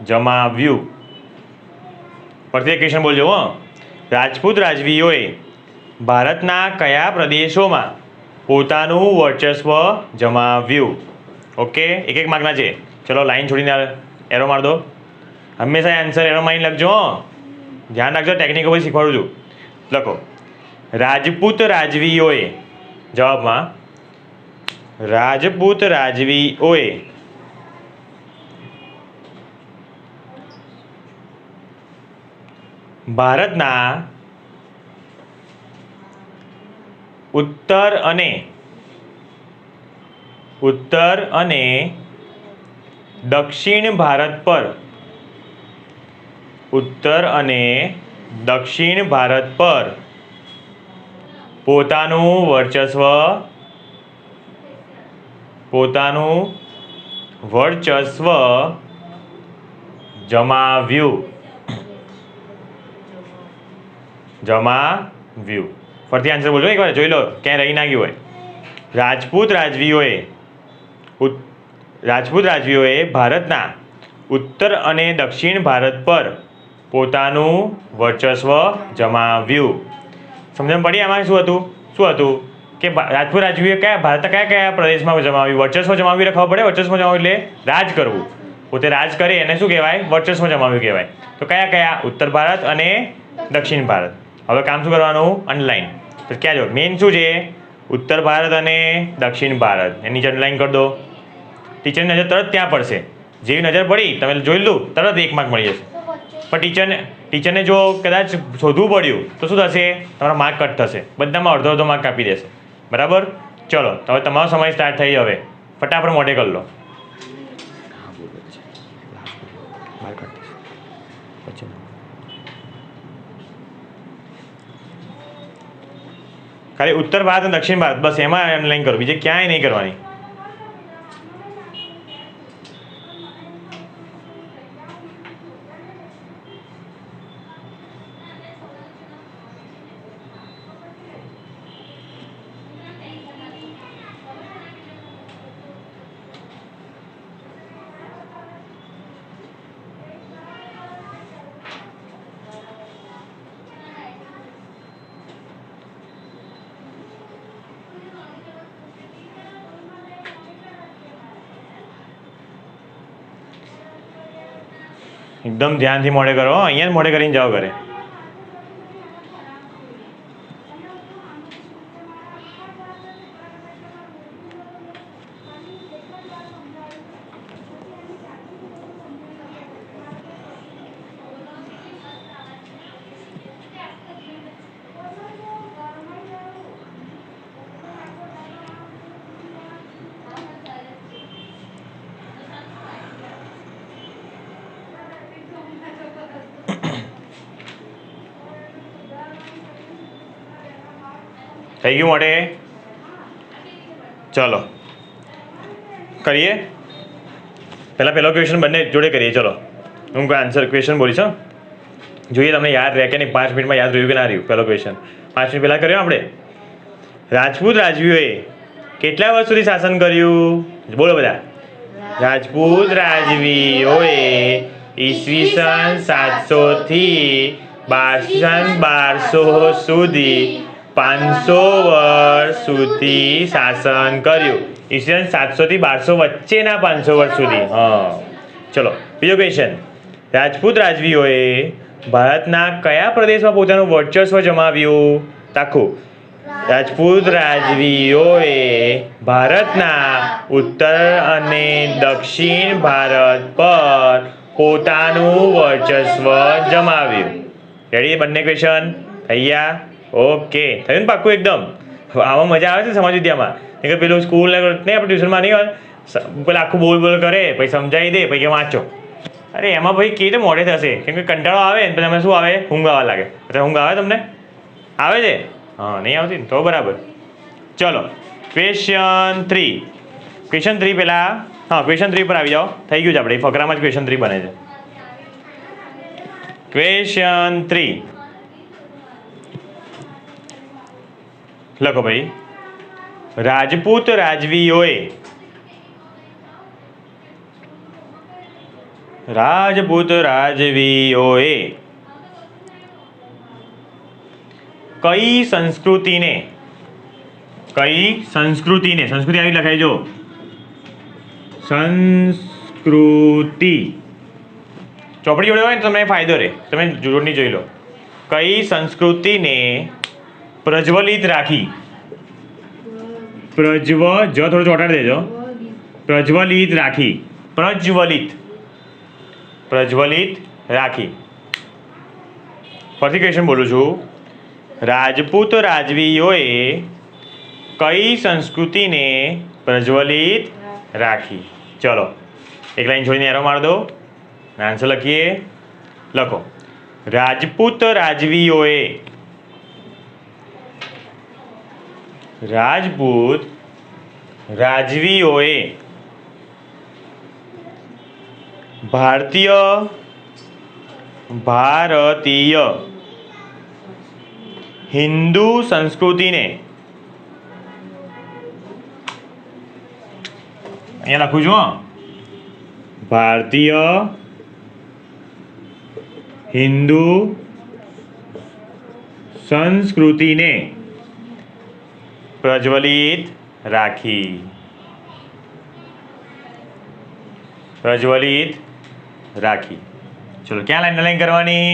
જમાવ્યું. પરથી ક્વેશ્ચન બોલજો. હો. રાજપૂત રાજવીઓએ ભારતના કયા પ્રદેશોમાં પોતાનું વર્ચસ્વ જમાવ્યું? ઓકે, એક માર્કના છે. ચલો લાઈન છોડીને એરો માર દો. હંમેશા આન્સર એરો મારીને લખજો. ધ્યાન રાખજો, ટેકનિકો પછી શીખવાડું છું. લખો. રાજપૂત રાજવીઓએ, જવાબમાં રાજપૂત રાજવીઓએ ભારતના ઉત્તર અને દક્ષિણ ભારત પર પોતાનું વર્ચસ્વ જમાવ્યું. ફરીથી આન્સર બોલજો એકવાર, જોઈ લો ક્યાંય રહી ના ગયું હોય. રાજપૂત રાજવીઓએ ભારતના ઉત્તર અને દક્ષિણ ભારત પર પોતાનું વર્ચસ્વ જમાવ્યું. સમજણ પડી આમાં? શું હતું કે રાજપૂત રાજવીઓએ કયા પ્રદેશમાં જમાવ્યું? વર્ચસ્વ જમાવ્યું એટલે ખબર પડે. વર્ચસ્વ જમાવ્યું એટલે રાજ કરવું. પોતે રાજ કરે એને શું કહેવાય? વર્ચસ્વ જમાવ્યું કહેવાય. તો કયા? ઉત્તર ભારત અને દક્ષિણ ભારત. હવે કામ શું કરવાનું? અંડરલાઈન. તો ક્યાં જો મેઇન શું છે? ઉત્તર ભારત અને દક્ષિણ ભારત. એની નીચે અંડરલાઈન કરી દો. ટીચરની નજર તરત ત્યાં પડશે. જેવી નજર પડી તમે જોઈ લો તરત 1 માર્ક મળી જશે. પણ ટીચરને જો કદાચ શોધવું પડ્યું તો શું થશે? તમારો માર્ક કટ થશે. બધામાં અડધો માર્ક કાપી દેશે. બરાબર? ચલો તો હવે તમારો સમય સ્ટાર્ટ થઈ. હવે ફટાફટ મોઢે કરી લો. ખાલી ઉત્તર ભારત અને દક્ષિણ ભારત બસ એમાં અંડરલાઈન કરો, બીજે ક્યાંય નહીં કરવાની. એકદમ ધ્યાનથી મોઢે કરો. અહીંયા જ મોઢે કરીને જાઓ ઘરે. થઈ ગયું મોઢે? ચલો કરીએ. પહેલો ક્વેશ્ચન બંને જોડે કરીએ. ચલો હું કોઈ આન્સર ક્વેશ્ચન બોલીશ. જોઈએ તમને યાદ રહે કે નહીં. 5 મિનિટમાં યાદ રહ્યું કે ના રહ્યું? પહેલો ક્વેશ્ચન 5 મિનિટ પહેલાં કર્યો આપણે. રાજપૂત રાજવીઓએ કેટલા વર્ષ સુધી શાસન કર્યું? બોલો બધા. રાજપૂત રાજવીઓએ ઈસવીસન 700 થી 1200 સુધી 500 વર્ષ સુધી શાસન કર્યું. ઈસવીસન 700 થી 1200 વચ્ચેના 500 વર્ષ સુધી. હા ચલો બીજો ક્વેશ્ચન. રાજપૂત રાજવીઓએ ભારતના કયા પ્રદેશમાં પોતાનું વર્ચસ્વ જમાવ્યું? તાખું. રાજપૂત રાજવીઓએ ભારતના ઉત્તર અને દક્ષિણ ભારત પર પોતાનું વર્ચસ્વ જમાવ્યું. રેડી? બંને ક્વેશ્ચન થઈ ગયા? ઓકે થયું ને પાક્કું એકદમ? આમાં મજા આવે છે સમાજ વિદ્યામાં. કે પેલું સ્કૂલ નહીં આપણે ટ્યુશનમાં નહીં હોય પેલા આખું બોલ કરે પછી સમજાવી દે પછી વાંચો. અરે એમાં ભાઈ કેવી રીતે મોડે થશે? કેમ કે કંટાળો આવે ને તમે શું આવે? ઊંઘ આવવા લાગે. ઊંઘ આવે તમને? આવે છે? હા નહીં આવતી ને તો બરાબર. ચલો ક્વેશ્ચન 3. ક્વેશ્ચન 3 પહેલાં ક્વેશ્ચન 3 પર આવી જાઓ. થઈ ગયું છે આપણે ફકરામાં જ ક્વેશ્ચન 3 બને છે. ક્વેશ્ચન 3 લખો ભાઈ. રાજપૂત રાજવીઓએ કઈ સંસ્કૃતિ આવી લખાઈ જો સંસ્કૃતિ ચોપડી જોડે હોય ને તમને ફાયદો રહે. તમે જોડણી જોઈ લો. કઈ સંસ્કૃતિને પ્રજ્વલિત રાખી? થોડું ચોટાડી દેજો. પ્રજ્વલિત રાખી. પ્રજ્વલિત રાખી. ફરીથી ક્વેશ્ચન બોલું છું. રાજપૂત રાજવીઓએ કઈ સંસ્કૃતિને પ્રજ્વલિત રાખી? ચલો એક લાઈન છોડીને એરો માર દો. આન્સર લખીએ. લખો. રાજપૂત રાજવીઓએ ભારતીય હિન્દુ સંસ્કૃતિને અહીંયા લખું છું. ભારતીય હિન્દુ સંસ્કૃતિને પ્રજ્વલિત રાખી. ચલો ક્યાં લાઈન કરવાની?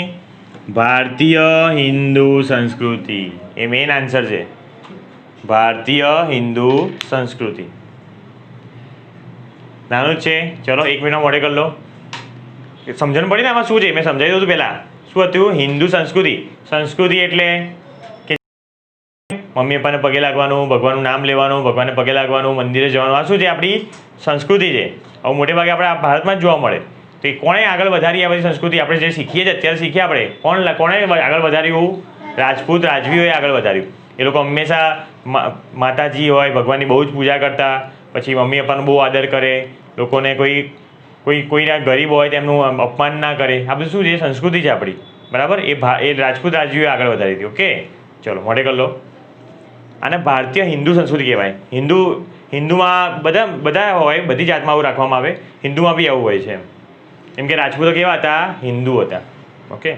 ભારતીય હિન્દુ સંસ્કૃતિ. એ મેઇન આન્સર છે. ભારતીય હિન્દુ સંસ્કૃતિ. નાનું જ છે. ચલો 1 મિનિટમાં મોડે કરી લો. સમજણ પડી ને આમાં શું છે? મેં સમજાવી દઉં છું પહેલાં. શું હતું? હિન્દુ સંસ્કૃતિ એટલે કે મમ્મી પપ્પાને પગે લાગવાનું, ભગવાનનું નામ લેવાનું, ભગવાનને પગે લાગવાનું, મંદિરે જવાનું. આ શું છે? આપણી સંસ્કૃતિ છે. હવે મોટે ભાગે આપણે આ ભારતમાં જ જોવા મળે. તો એ કોણે આગળ વધારી આ બધી સંસ્કૃતિ? આપણે જે શીખીએ છીએ અત્યારે શીખીએ આપણે. કોણે આગળ વધાર્યું? રાજપૂત રાજવીઓએ આગળ વધાર્યું. એ લોકો હંમેશા માતાજી હોય ભગવાનની બહુ જ પૂજા કરતા. પછી મમ્મી પપ્પાનો બહુ આદર કરે. લોકોને કોઈના ગરીબ હોય તેમનું અપમાન ના કરે. આ બધું શું છે? સંસ્કૃતિ છે આપણી. બરાબર? એ રાજપૂત રાજવીઓએ આગળ વધારી હતી. ઓકે ચલો મોઢે કરી લો. આને ભારતીય હિન્દુ સંસ્કૃતિ કહેવાય. હિન્દુમાં બધા હોય, બધી જાતમાં આવું રાખવામાં આવે. હિન્દુમાં બી આવું હોય છે. એમ કે રાજપૂતો કેવા હતા? હિન્દુ હતા. ઓકે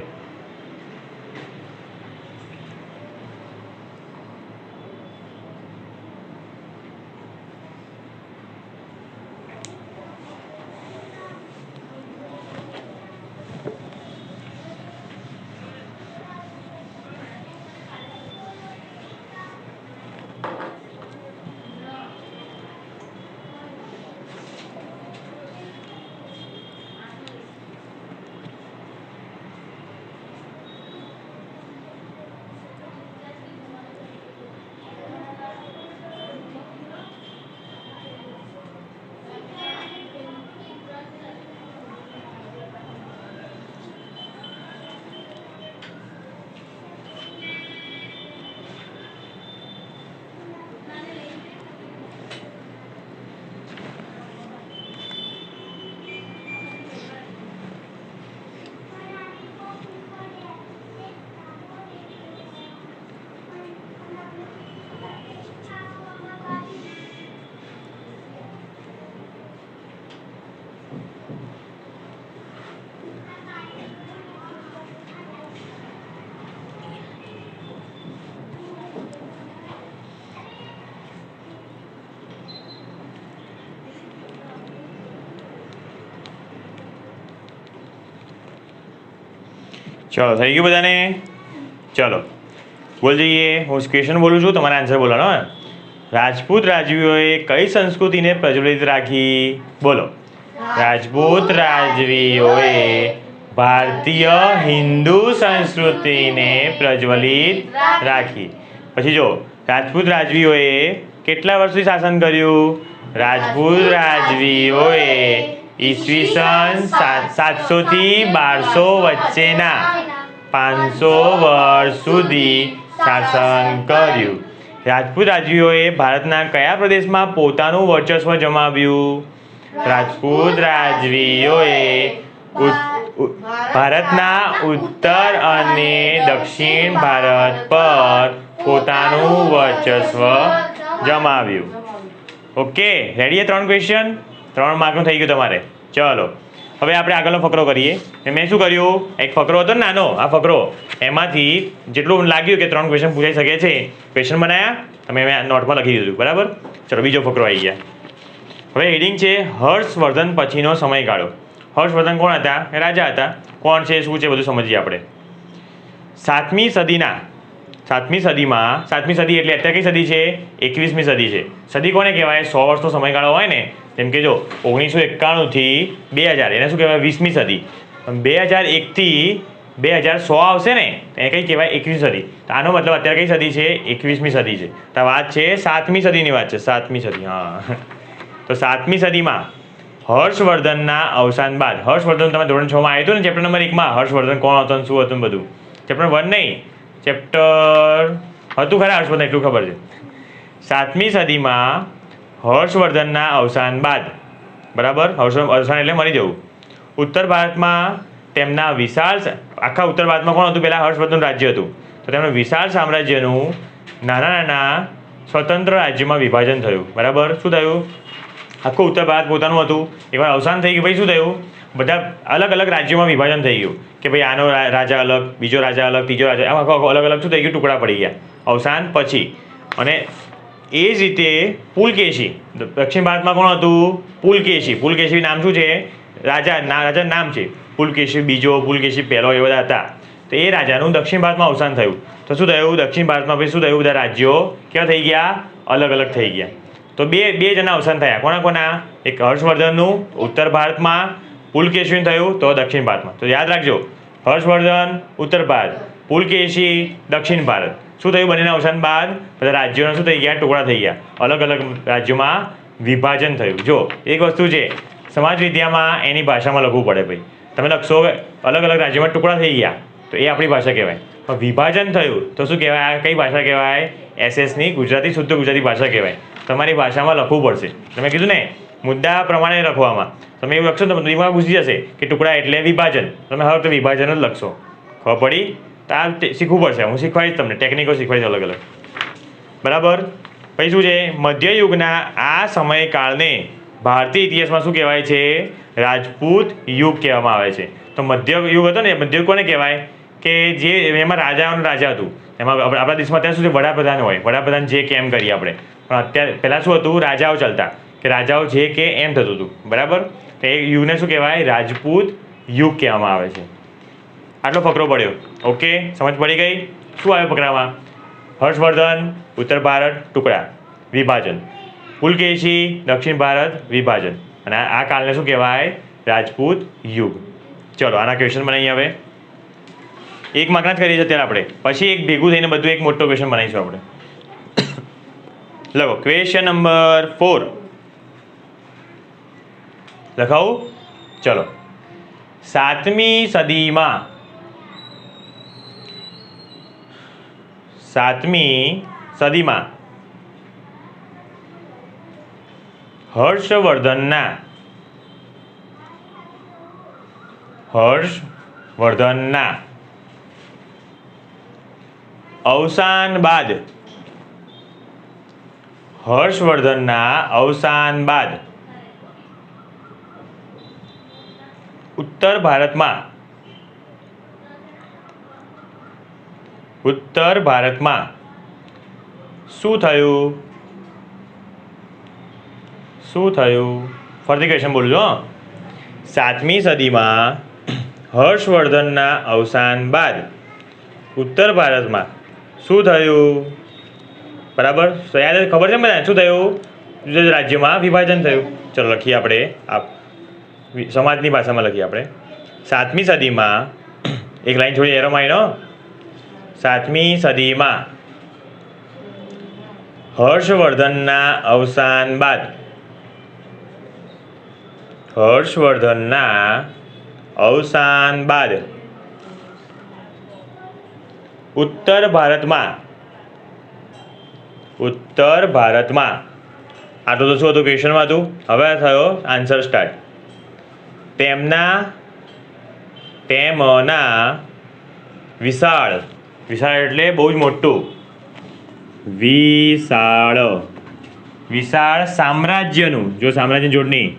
ચલો થઈ ગયું બધાને. ચલો બોલ જઈએ. હું ક્વેશ્ચન બોલું છું, તમારે આન્સર બોલવાનો. રાજપૂત રાજવીઓએ કઈ સંસ્કૃતિને પ્રજ્વલિત રાખી? બોલો. રાજપૂત રાજવીઓએ ભારતીય હિન્દુ સંસ્કૃતિને પ્રજ્વલિત રાખી. પછી જો રાજપૂત રાજવીઓએ કેટલા વર્ષ સુધી શાસન કર્યું? રાજપૂત રાજવીઓએ ઈસવીસન 700 થી 1200 વચ્ચેના 500 વર્ષ સુધી શાસન કર્યું. રાજપૂત રાજવીઓએ ભારતના કયા પ્રદેશમાં પોતાનું વર્ચસ્વ જમાવ્યું? રાજપૂત રાજવીઓએ ભારતના ઉત્તર અને દક્ષિણ ભારત પર પોતાનું વર્ચસ્વ જમાવ્યું. Okay, ready? 3 ક્વેશ્ચન, 3 માર્કનું થઈ ગયું તમારે. ચલો હવે આપણે આગળનો ફકરો કરીએ. મેં શું કર્યું, એક ફકરો હતો ને નાનો, આ ફકરો એમાંથી જેટલું લાગ્યું કે 3 ક્વેશ્ચન પૂછાઈ શકે છે ક્વેશ્ચન બનાવ્યા, તમે મેં નોટમાં લખી દીધું. બરાબર. ચલો બીજો ફકરો આવી ગયા. હવે હેડિંગ છે હર્ષવર્ધન પછીનો સમયગાળો. હર્ષવર્ધન કોણ હતા? રાજા હતા. કોણ છે, શું છે, બધું સમજીએ આપણે. 7મી સદીમાં, 7મી સદી એટલે અત્યારે કઈ સદી છે? 21મી સદી છે. સદી કોને કહેવાય? 100 વર્ષનો સમયગાળો હોય ને, જેમ કે જો 1991 થી 2000, એને શું કહેવાય? 20મી સદી. 2001 થી 2100 આવશે ને, એ કઈ કહેવાય? 21મી સદી. તો આનો મતલબ અત્યારે કઈ સદી છે? 21મી સદી છે. તો વાત છે 7મી સદીની વાત છે. 7મી સદી, હા. તો 7મી સદીમાં હર્ષવર્ધનના અવસાન બાદ, હર્ષવર્ધન તમે ધોરણ 6 માં આવ્યું હતું ને, ચેપ્ટર નંબર 1 માં હર્ષવર્ધન કોણ હતો, શું હતું બધું. ચેપ્ટર 1 નહીં, ચેપ્ટર હતું ખરા હર્ષવર્ધન, એટલું ખબર છે. 7મી સદીમાં હર્ષવર્ધનના અવસાન બાદ, બરાબર, અવસાન એટલે મરી જવું, ઉત્તર ભારતમાં તેમના વિશાળ, આખા ઉત્તર ભારતમાં કોણ હતું? પહેલાં હર્ષવર્ધનનું રાજ્ય હતું. તો તેમનું વિશાળ સામ્રાજ્યનું નાના નાના સ્વતંત્ર રાજ્યમાં વિભાજન થયું. બરાબર. શું થયું? આખું ઉત્તર ભારત પોતાનું હતું, એકવાર અવસાન થઈ ગયું, ભાઈ શું થયું? બધા અલગ અલગ રાજ્યોમાં વિભાજન થઈ ગયું કે ભાઈ આનો રાજા અલગ, બીજો રાજા અલગ, ત્રીજો રાજા, આમ આખો અલગ અલગ શું થઈ ગયું? ટુકડા પડી ગયા અવસાન પછી. અને એ જ રીતે પુલકેશી, દક્ષિણ ભારતમાં કોણ હતું? પુલકેશી. પુલકેશી નામ શું છે? રાજાનું નામ છે. પુલકેશી બીજો, પુલકેશી પહેલો, એ બધા હતા. તો એ રાજાનું દક્ષિણ ભારતમાં અવસાન થયું. તો શું થયું? દક્ષિણ ભારતમાં પછી શું થયું? બધા રાજ્યો કેવા થઈ ગયા? અલગ અલગ થઈ ગયા. તો બે જણા અવસાન થયા. કોના કોના? એક હર્ષવર્ધનનું ઉત્તર ભારતમાં, પુલકેશી થયું તો દક્ષિણ ભારતમાં. તો યાદ રાખજો, હર્ષવર્ધન ઉત્તર ભારત, પુલકેશી દક્ષિણ ભારત. શું થયું? બંનેના અવસાન બાદ બધા રાજ્યોના શું થઈ ગયા? ટુકડા થઈ ગયા, અલગ અલગ રાજ્યોમાં વિભાજન થયું. જો એક વસ્તુ છે સમાજ વિદ્યામાં, એની ભાષામાં લખવું પડે. ભાઈ તમે લખશો અલગ અલગ રાજ્યોમાં ટુકડા થઈ ગયા, તો એ આપણી ભાષા કહેવાય. પણ વિભાજન થયું તો શું કહેવાય? કઈ ભાષા કહેવાય? એસએસની ગુજરાતી, શુદ્ધ ગુજરાતી ભાષા કહેવાય. તમારી ભાષામાં લખવું પડશે. તમે કીધું ને મુદ્દા પ્રમાણે લખવામાં, તમે એવું લખશો તો દિમાગ પૂછી જશે કે ટુકડા એટલે વિભાજન. તમે હવે તો વિભાજન જ લખશો. ખબર પડી? તો આ શીખવું પડશે. હું શીખવાડીશ તમને, ટેકનિકો શીખવાડીશ અલગ અલગ. બરાબર. પછી શું છે? મધ્યયુગના આ સમયકાળને ભારતીય ઇતિહાસમાં શું કહેવાય છે? રાજપૂત યુગ કહેવામાં આવે છે. તો મધ્યયુગ હતો ને, મધ્યયુગ કોને કહેવાય? કે જે એમાં રાજાઓનું રાજા હતું. એમાં આપણા દેશમાં અત્યારે શું છે? વડાપ્રધાન હોય, વડાપ્રધાન જે કે એમ કરીએ આપણે. પણ અત્યારે પહેલાં શું હતું? રાજાઓ ચાલતા, કે રાજાઓ જે કે એમ થતું હતું. બરાબર. તો એ યુગને શું કહેવાય? રાજપૂત યુગ કહેવામાં આવે છે. આટલો ફકરો પડ્યો. ઓકે, સમજ પડી ગઈ? શું આવ્યો ફકરામાં? હર્ષવર્ધન ઉત્તર ભારત ટુકડા, વિભાજન. પુલકેશી દક્ષિણ ભારત, વિભાજન. અને આ કાળને શું કહેવાય? રાજપૂત યુગ. ચલો આના ક્વેશ્ચન બનાવીએ. હવે 1 માર્કના જ કરીએ છીએ અત્યારે આપણે, પછી એક ભેગું થઈને બધું એક મોટો ક્વેશ્ચન બનાવીશું આપણે. લખો ક્વેશ્ચન નંબર 4 લખાવું. ચલો 7મી સદીમાં, 7મી સદીમાં હર્ષવર્ધનના અવસાન બાદ, હર્ષવર્ધનના અવસાન બાદ ઉત્તર ભારતમાં શું થયું? ફરીથી ક્વેશ્ચન બોલું છું. 7મી સદીમાં હર્ષવર્ધનના અવસાન બાદ ઉત્તર ભારતમાં શું થયું? બરાબર, તો યાદ ખબર છે બધા શું થયું? જુદા જુદા રાજ્યોમાં વિભાજન થયું. ચલો લખીએ આપણે, સમાજની ભાષામાં લખીએ આપણે. 7મી સદીમાં એક લાઈન છોડી એરો માર્યો. 7મી સદીમાં હર્ષવર્ધનના અવસાન બાદ ઉત્તર ભારતમાં આટલું તો શું હતું ક્વેશ્ચનમાં હતું. હવે થયો આન્સર સ્ટાર્ટ. તેમના વિશાળ એટલે બહુ જ મોટું, વિશાળ સામ્રાજ્યનું, જો સામ્રાજ્ય જોડણી,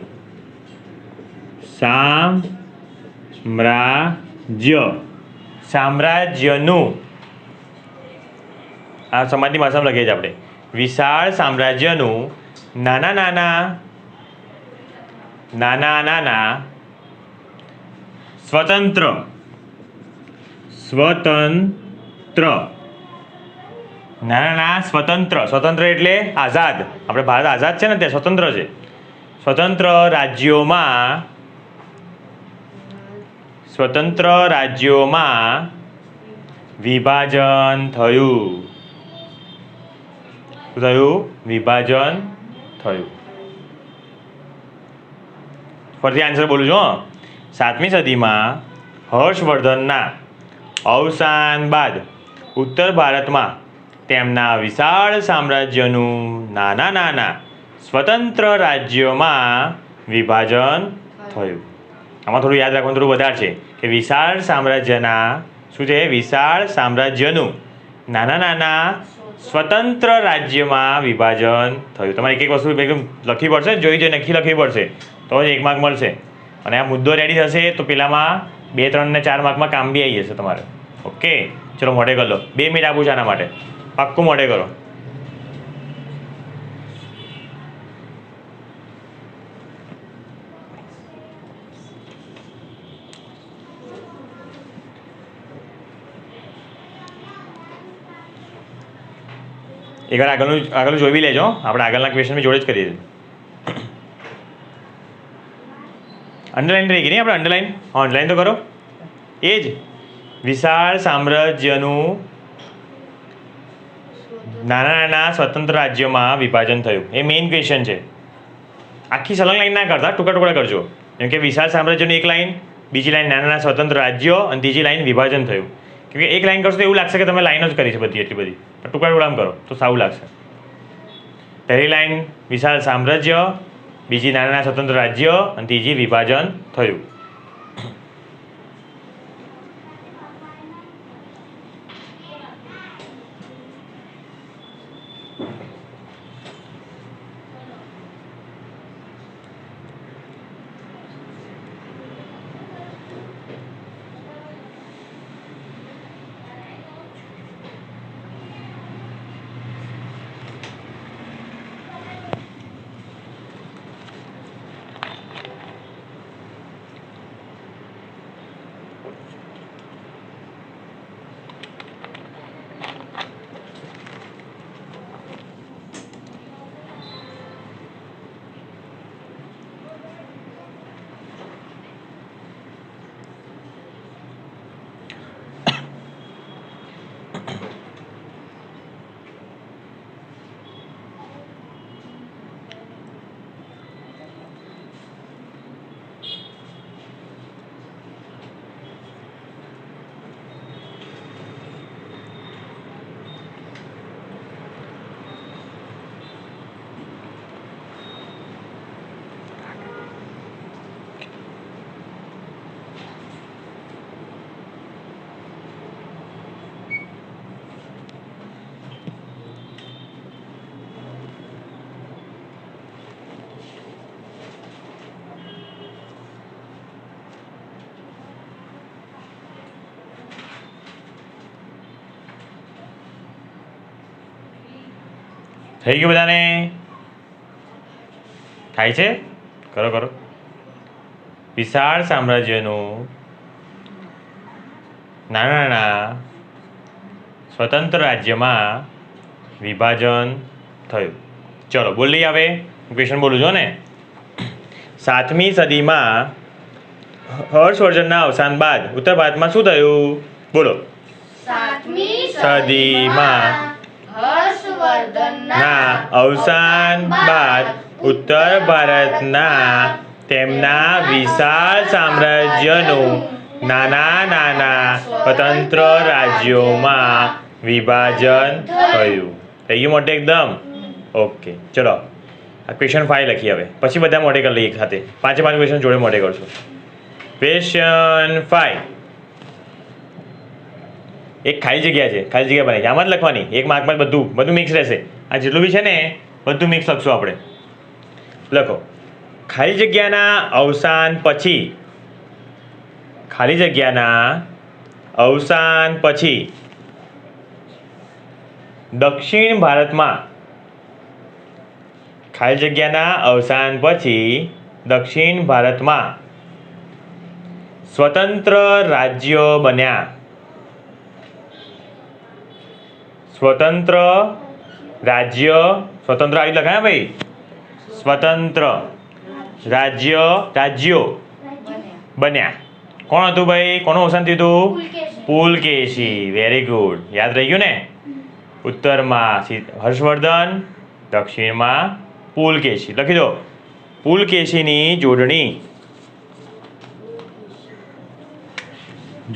સામ્રાજ્યનું, આ સમાજની ભાષામાં લખીએ છીએ આપણે. વિશાળ સામ્રાજ્યનું નાના નાના સ્વતંત્ર એટલે આઝાદ. આપણે ભારત આઝાદ છે ને, તે સ્વતંત્ર છે. સ્વતંત્ર રાજ્યોમાં વિભાજન થયું. શું થયું? વિભાજન થયું. ફરીથી આન્સર બોલું છું. 7મી સદીમાં હર્ષવર્ધનના અવસાન બાદ ઉત્તર ભારતમાં તેમના વિશાળ સામ્રાજ્યનું નાના સ્વતંત્ર રાજ્યોમાં વિભાજન થયું. આમાં થોડું યાદ રાખવાનું થોડું વધારે છે કે વિશાળ સામ્રાજ્યનું નાના સ્વતંત્ર રાજ્યમાં વિભાજન થયું. તમારે એક વસ્તુ લખવી પડશે, જોઈ નક્કી લખવી પડશે, તો જ 1 માર્ક મળશે. અને આ મુદ્દો રેડી થશે તો પેલામાં 2, 3 ને 4 માર્કમાં કામ બી આવી જશે તમારે. ઓકે, ચલો મોઢે કરી લો. 2 મિનિટ આપું છું આના માટે, પાક્કું મોઢે કરો. એકવાર આગળનું જોઈ લેજો. આપણે આગળના ક્વેશ્ચન જોડે જ કરીએ છીએ. અંડરલાઈન રહી ગઈ નહીં આપણે? અંડરલાઈન તો કરો. એ જ વિશાળ સામ્રાજ્યનું નાના સ્વતંત્ર રાજ્યોમાં વિભાજન થયું. એ મેઇન ક્વેશ્ચન છે. આખી સલંગ લાઈન ના કરતા, ટુકડા કરજો. જેમ કે વિશાળ સામ્રાજ્યનું એક લાઈન, બીજી લાઈન નાના સ્વતંત્ર રાજ્યો, અને ત્રીજી લાઈન વિભાજન થયું. કેમ કે એક લાઈન કરશો તો એવું લાગશે કે તમે લાઈનો જ કરી છે બધી, એટલી બધી. ટુકડામ કરો તો સારું લાગશે. પહેલી લાઈન વિશાળ સામ્રાજ્ય, બીજી નાના સ્વતંત્ર રાજ્ય, અને ત્રીજી વિભાજન થયું. થઈ ગયું બધાને? થાય છે? કરો. વિશાળ સામ્રાજ્યનું નાના નાના સ્વતંત્ર રાજ્યમાં વિભાજન થયું. ચલો બોલ લઈ આવે ક્વેશ્ચન બોલું છો ને. 7મી સદીમાં હર્ષવર્ધનના અવસાન બાદ ઉત્તર ભારતમાં શું થયું? બોલો. 7મી સદીમાં હર્ષવર્ધનના અવસાન બાદ ઉત્તર ભારતના તેમના વિશાળ સામ્રાજ્યનું નાના નાના સ્વતંત્ર રાજ્યોમાં વિભાજન થયું. થઈ ગયું મોટે એકદમ? ઓકે ચલો આ ક્વેશ્ચન 5 લખી હવે, પછી બધા મોટે કરી લઈએ એક સાથે. 5 ક્વેશ્ચન જોડે મોટે કરશો. ક્વેશ્ચન 5, એક ખાલી જગ્યા છે, ખાલી જગ્યા બનાવી છે, આમાં જ લખવાની. એક માર્કમાં બધું મિક્સ રહેશે. આ જેટલું બી છે ને બધું મિક્સ લખશું આપણે. લખો. ખાલી જગ્યાના અવસાન પછી, ખાલી જગ્યાના અવસાન પછી દક્ષિણ ભારતમાં, ખાલી જગ્યાના અવસાન પછી દક્ષિણ ભારતમાં સ્વતંત્ર રાજ્યો બન્યા. સ્વતંત્ર રાજ્ય, સ્વતંત્ર આવી લખાય ભાઈ, સ્વતંત્ર રાજ્યો બન્યા. કોણ હતું ભાઈ? કોનું અવસાન થયું હતું? પુલકેશી. વેરી ગુડ, યાદ રહી ગયું ને. ઉત્તરમાં હર્ષવર્ધન, દક્ષિણમાં પુલકેશી. લખી દો. પુલકેશીની જોડણી.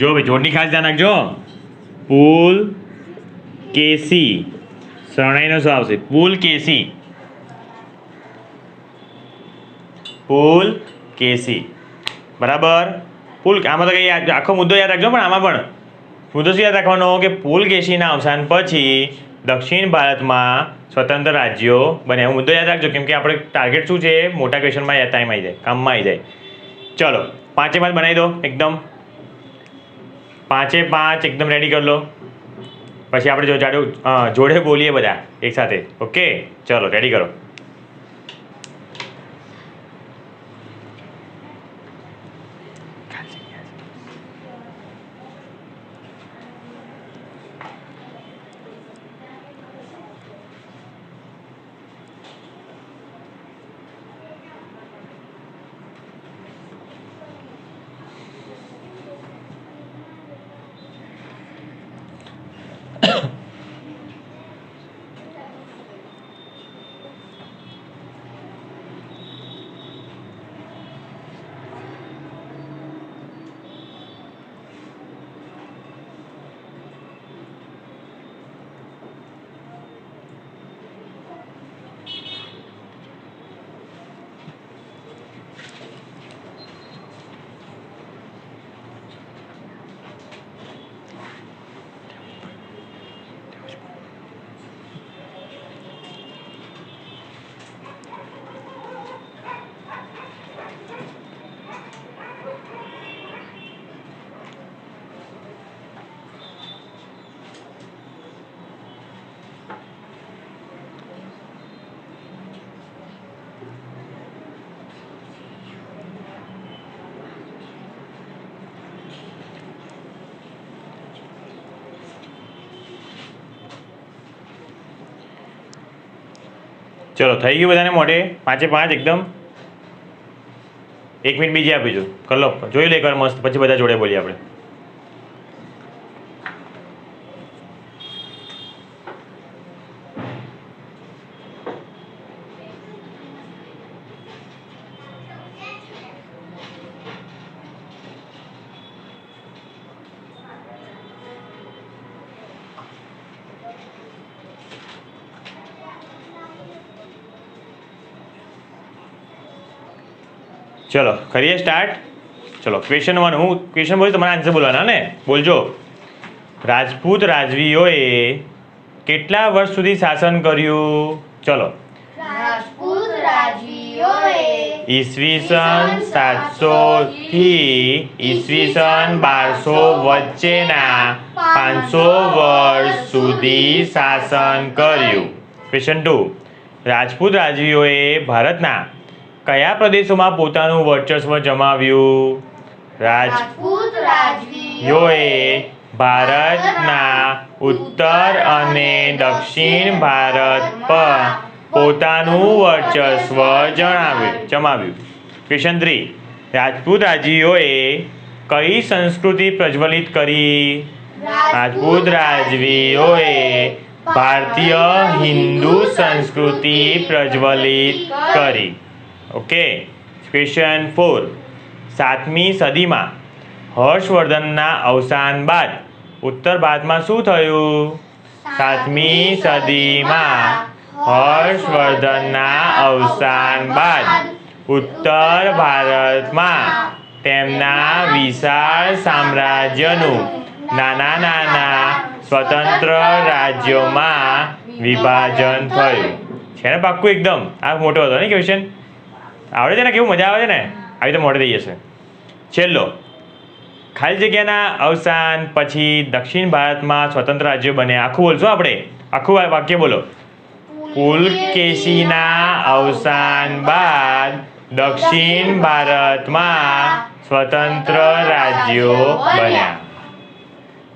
જો ભાઈ જોડણી ખાસ ધ્યાન રાખજો. પુલકેશી શરણાઈનો શું આવશે? પુલકેશી. પુલકેશી બરાબર. આમાં તો કઈ આખો મુદ્દો યાદ રાખજો, પણ આમાં પણ મુદ્દો શું યાદ રાખવાનો કે પુલકેશીના અવસાન પછી દક્ષિણ ભારતમાં સ્વતંત્ર રાજ્યો બન્યા. એવો મુદ્દો યાદ રાખજો, કેમ કે આપણે ટાર્ગેટ શું છે? મોટા ક્વેશ્ચનમાં ટાઈમ આવી જાય, કામમાં આવી જાય. ચલો 5 બનાવી દો એકદમ. 5 એકદમ રેડી કરી લો. પછી આપણે જોડે બોલીએ બધા એક સાથે. ઓકે ચલો રેડી કરો. ચલો થઈ ગયું બધાને મોઢે? 5 એકદમ. 1 મિનિટ બીજી આપીશું. કરી લો, જોઈ લે એકવાર મસ્ત, પછી બધા જોડે બોલીએ આપણે. ચલો કરીએ સ્ટાર્ટ. ચલો ક્વેશ્ચન 1, હું ક્વેશ્ચન બોલું, તમારે આન્સર બોલવાના ને. બોલજો. રાજપૂત રાજવીઓએ કેટલા વર્ષ સુધી શાસન કર્યું? ચલો. રાજપૂત રાજવીઓએ ઈસવીસન 700 થી ઈસવીસન 1200 વચ્ચેના 500 વર્ષ સુધી શાસન કર્યું. ક્વેશ્ચન 2, રાજપૂત રાજવીઓએ ભારતના કયા પ્રદેશોમાં પોતાનું વર્ચસ્વ જમાવ્યું? રાજપૂત રાજવીઓએ ભારતના ઉત્તર અને દક્ષિણ ભારત પર પોતાનું વર્ચસ્વ જમાવ્યું. ક્વેશ્ચન 3. રાજપૂત રાજવીઓએ કઈ સંસ્કૃતિ પ્રજ્વલિત કરી? રાજપૂત રાજવીઓએ ભારતીય હિન્દુ સંસ્કૃતિ પ્રજ્વલિત કરી. ઓકે. ક્વેશ્ચન 4. 7મી સદીમાં હર્ષવર્ધનના અવસાન બાદ ઉત્તર ભારતમાં શું થયું? 7મી સદીમાં હર્ષવર્ધનના અવસાન બાદ ઉત્તર ભારતમાં તેમના વિશાળ સામ્રાજ્યનું નાના નાના સ્વતંત્ર રાજ્યોમાં વિભાજન થયું. છે ને પાક્કું એકદમ? આ મોટો હતો ને ક્વેશ્ચન? આવડે છે ને? કેવું મજા આવે છે ને? આવી રીતે મોઢે થઈ જશે. છેલ્લો, ખાલી જગ્યાના અવસાન પછી દક્ષિણ ભારતમાં સ્વતંત્ર રાજ્યો બન્યા. આખું બોલશો આપણે? આખું વાક્ય બોલો. પુલકેશીના અવસાન બાદ દક્ષિણ ભારતમાં સ્વતંત્ર રાજ્યો બન્યા.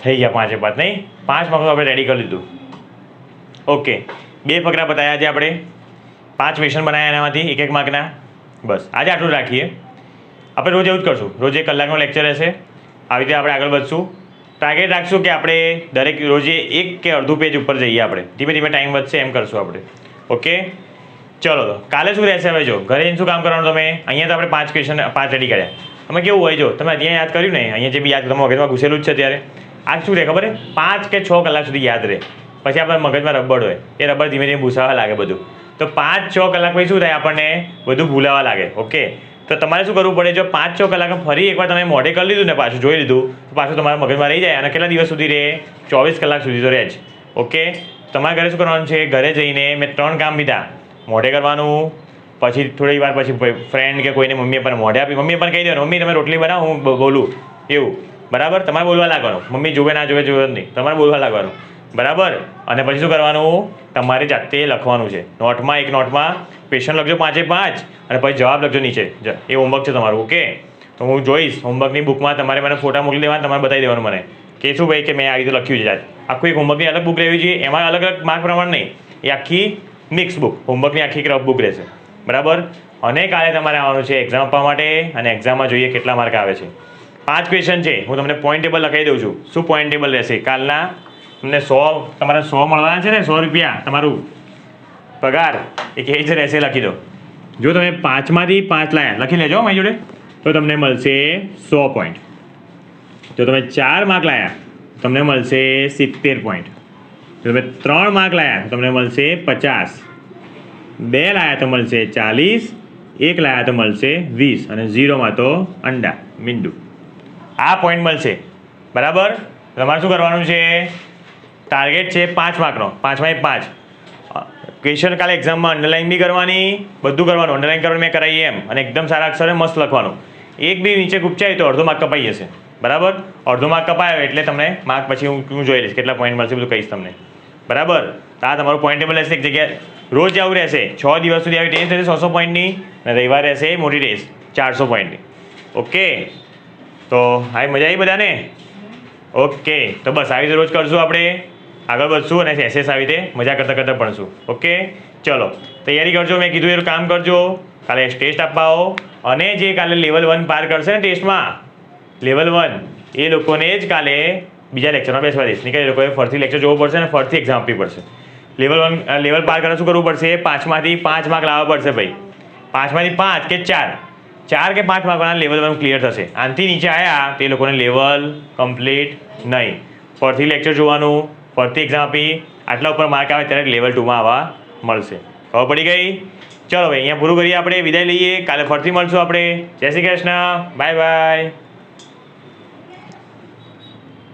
થઈ ગયા 5 નહીં? 5 માર્ક્સ આપણે રેડી કરી લીધું. ઓકે. 2 ફકરા બતાવ્યા આજે આપણે. 5 ક્વેશ્ચન બનાવ્યા એનામાંથી 1 માર્કના. બસ આજે આટલું રાખીએ. આપણે રોજ એવું જ કરશું. રોજ 1 કલાકનો લેક્ચર રહેશે. આવી રીતે આપણે આગળ વધશું. ટાર્ગેટ રાખશું કે આપણે દરેક રોજે 1 કે અડધું પેજ ઉપર જઈએ. આપણે ધીમે ધીમે ટાઈમ વધશે એમ કરશું આપણે. ઓકે. ચલો તો કાલે શું રહેશે? હવે જો ઘરે શું કામ કરવાનું તમે? અહીંયા તો આપણે 5 ક્વેશ્ચન 5 રેડી કર્યા. અમે કેવું હોય જો તમે ત્યાં યાદ કર્યું ને, અહીંયા જે બી યાદ તમારા મગજમાં ઘૂસેલું જ છે ત્યારે આ શું રહે ખબર છે? 5 કે 6 કલાક સુધી યાદ રહે. પછી આપણા મગજમાં રબડ હોય, એ રબડ ધીમે ધીમે ભૂસાવા લાગે બધું. તો 5-6 કલાક પછી શું થાય? આપણને બધું ભૂલાવા લાગે. ઓકે. તો તમારે શું કરવું પડે? જો 5-6 કલાક ફરી એકવાર તમે મોઢે કરી લીધું ને, પાછું જોઈ લીધું, તો પાછું તમારા મગજમાં રહી જાય. અને કેટલા દિવસ સુધી રહે? 24 કલાક સુધી તો રહે જ. ઓકે. તમારે ઘરે શું કરવાનું છે? ઘરે જઈને મેં 3 કામ લીધા. મોઢે કરવાનું, પછી થોડી વાર પછી ફ્રેન્ડ કે કોઈને મમ્મી પપ્પાને મોઢે આપી. મમ્મી પપ્પાને કહી દેવાનું, મમ્મી તમે રોટલી બનાવો, હું બોલું. એવું બરાબર? તમારે બોલવા લાગવાનું. મમ્મી જોવે ના જોવે જોવે નહીં, તમારે બોલવા લાગવાનું. બરાબર? અને પછી શું કરવાનું? તમારે જાતે લખવાનું છે. નોટમાં, એક નોટમાં ક્વેશ્ચન લખજો 5-5 અને પછી જવાબ લખજો નીચે. એ હોમવર્ક છે તમારું. ઓકે. તો હું જોઈશ હોમવર્કની બુકમાં તમારે મને ફોટા મોકલી દેવાના, તમારે બતાવી દેવાનું મને કે શું ભાઈ કે મેં આ રીતે લખ્યું છે. આખું એક હોમવર્કની અલગ બુક રહેવી જોઈએ. એમાં અલગ અલગ માર્ક પ્રમાણે નહીં, એ આખી મિક્સ બુક, હોમવર્કની આખી એક રફ બુક રહેશે. બરાબર? અને કાલે તમારે આવવાનું છે એક્ઝામ આપવા માટે, અને એક્ઝામમાં જોઈએ કેટલા માર્ક આવે છે. 5 ક્વેશ્ચન છે. હું તમને પોઈન્ટ ટેબલ લખાવી દઉં છું. શું પોઈન્ટ ટેબલ રહેશે? કાલના તમને 100, તમારે 100 મળવાના છે ને, 100 રૂપિયા તમારું પગાર, એ કેવી રીતે રહેશે લખી દો. જો તમે 5માંથી 5 લાયા, લખી લેજો મારી જોડે, તો તમને મળશે 100 પોઈન્ટ. જો તમે 4 માર્ક લાયા તમને મળશે 70 પોઈન્ટ. જો તમે 3 માર્ક લાયા તો તમને મળશે 50. 2 લાયા તો મળશે 40. 1 લાયા તો મળશે 20. અને 0માં તો અંડા મીંડું. આ પોઈન્ટ મળશે. બરાબર? તમારે શું કરવાનું છે? ટાર્ગેટ છે 5 માર્કનો, 5માંથી 5 ક્વેશ્ચન. કાલે એક્ઝામમાં અંડરલાઇન બી કરવાની, બધું કરવાનું. અંડરલાઇન કરવાનું મેં કરાવી એમ, અને એકદમ સારા અક્ષરે મસ્ત લખવાનું. એક બી નીચે ગુપચાય તો અડધો માર્ક કપાઈ જશે. બરાબર? અડધો માર્ક કપાયો એટલે તમને માર્ક પછી હું જોઈ લઈશ કેટલા પોઈન્ટ મળશે, બધું કહીશ તમને. બરાબર? તો આ તમારું પોઈન્ટ ટેબલ રહેશે. એક જગ્યાએ રોજ આવું રહેશે. 6 દિવસ સુધી આવી ટેસ્ટ રહેશે 100 પોઈન્ટની, અને રવિવાર રહેશે મોટી ટેસ્ટ 400 પોઈન્ટની. ઓકે. તો આવી મજા આવી બધાને? ઓકે. તો બસ આવી રીતે રોજ કરશું આપણે, આગળ વધશું, અને એસએસ આવી રીતે મજા કરતાં કરતાં ભણશું. ઓકે. ચલો તૈયારી કરજો. મેં કીધું એ કામ કરજો. કાલે ટેસ્ટ આપવા આવો, અને જે કાલે લેવલ 1 પાર કરશે ને ટેસ્ટમાં, લેવલ 1, એ લોકોને જ કાલે બીજા લેક્ચરમાં બેસવા દઈશ. નહીં કે એ લોકોએ ફરથી લેક્ચર જોવું પડશે અને ફરથી એક્ઝામ આપવી પડશે. લેવલ 1 લેવલ પાર કરવા શું કરવું પડશે? 5માંથી 5 માર્ક લાવવા પડશે ભાઈ. 5માંથી 5 કે 4 કે 5 માર્કવાળા લેવલ 1 ક્લિયર થશે. આનાથી નીચે આવ્યા તે લોકોને લેવલ કમ્પ્લીટ નહીં. ફરથી લેક્ચર જોવાનું, ફરતી એક્ઝામ આપી, આટલા ઉપર માર્ક આવે ત્યારે લેવલ 2માં આવવા મળશે. ખબર પડી ગઈ? ચલો ભાઈ અહીંયા પૂરું કરીએ આપણે, વિદાય લઈએ. કાલે ફરતી મળશું આપણે. જય શ્રી કૃષ્ણ. Bye bye.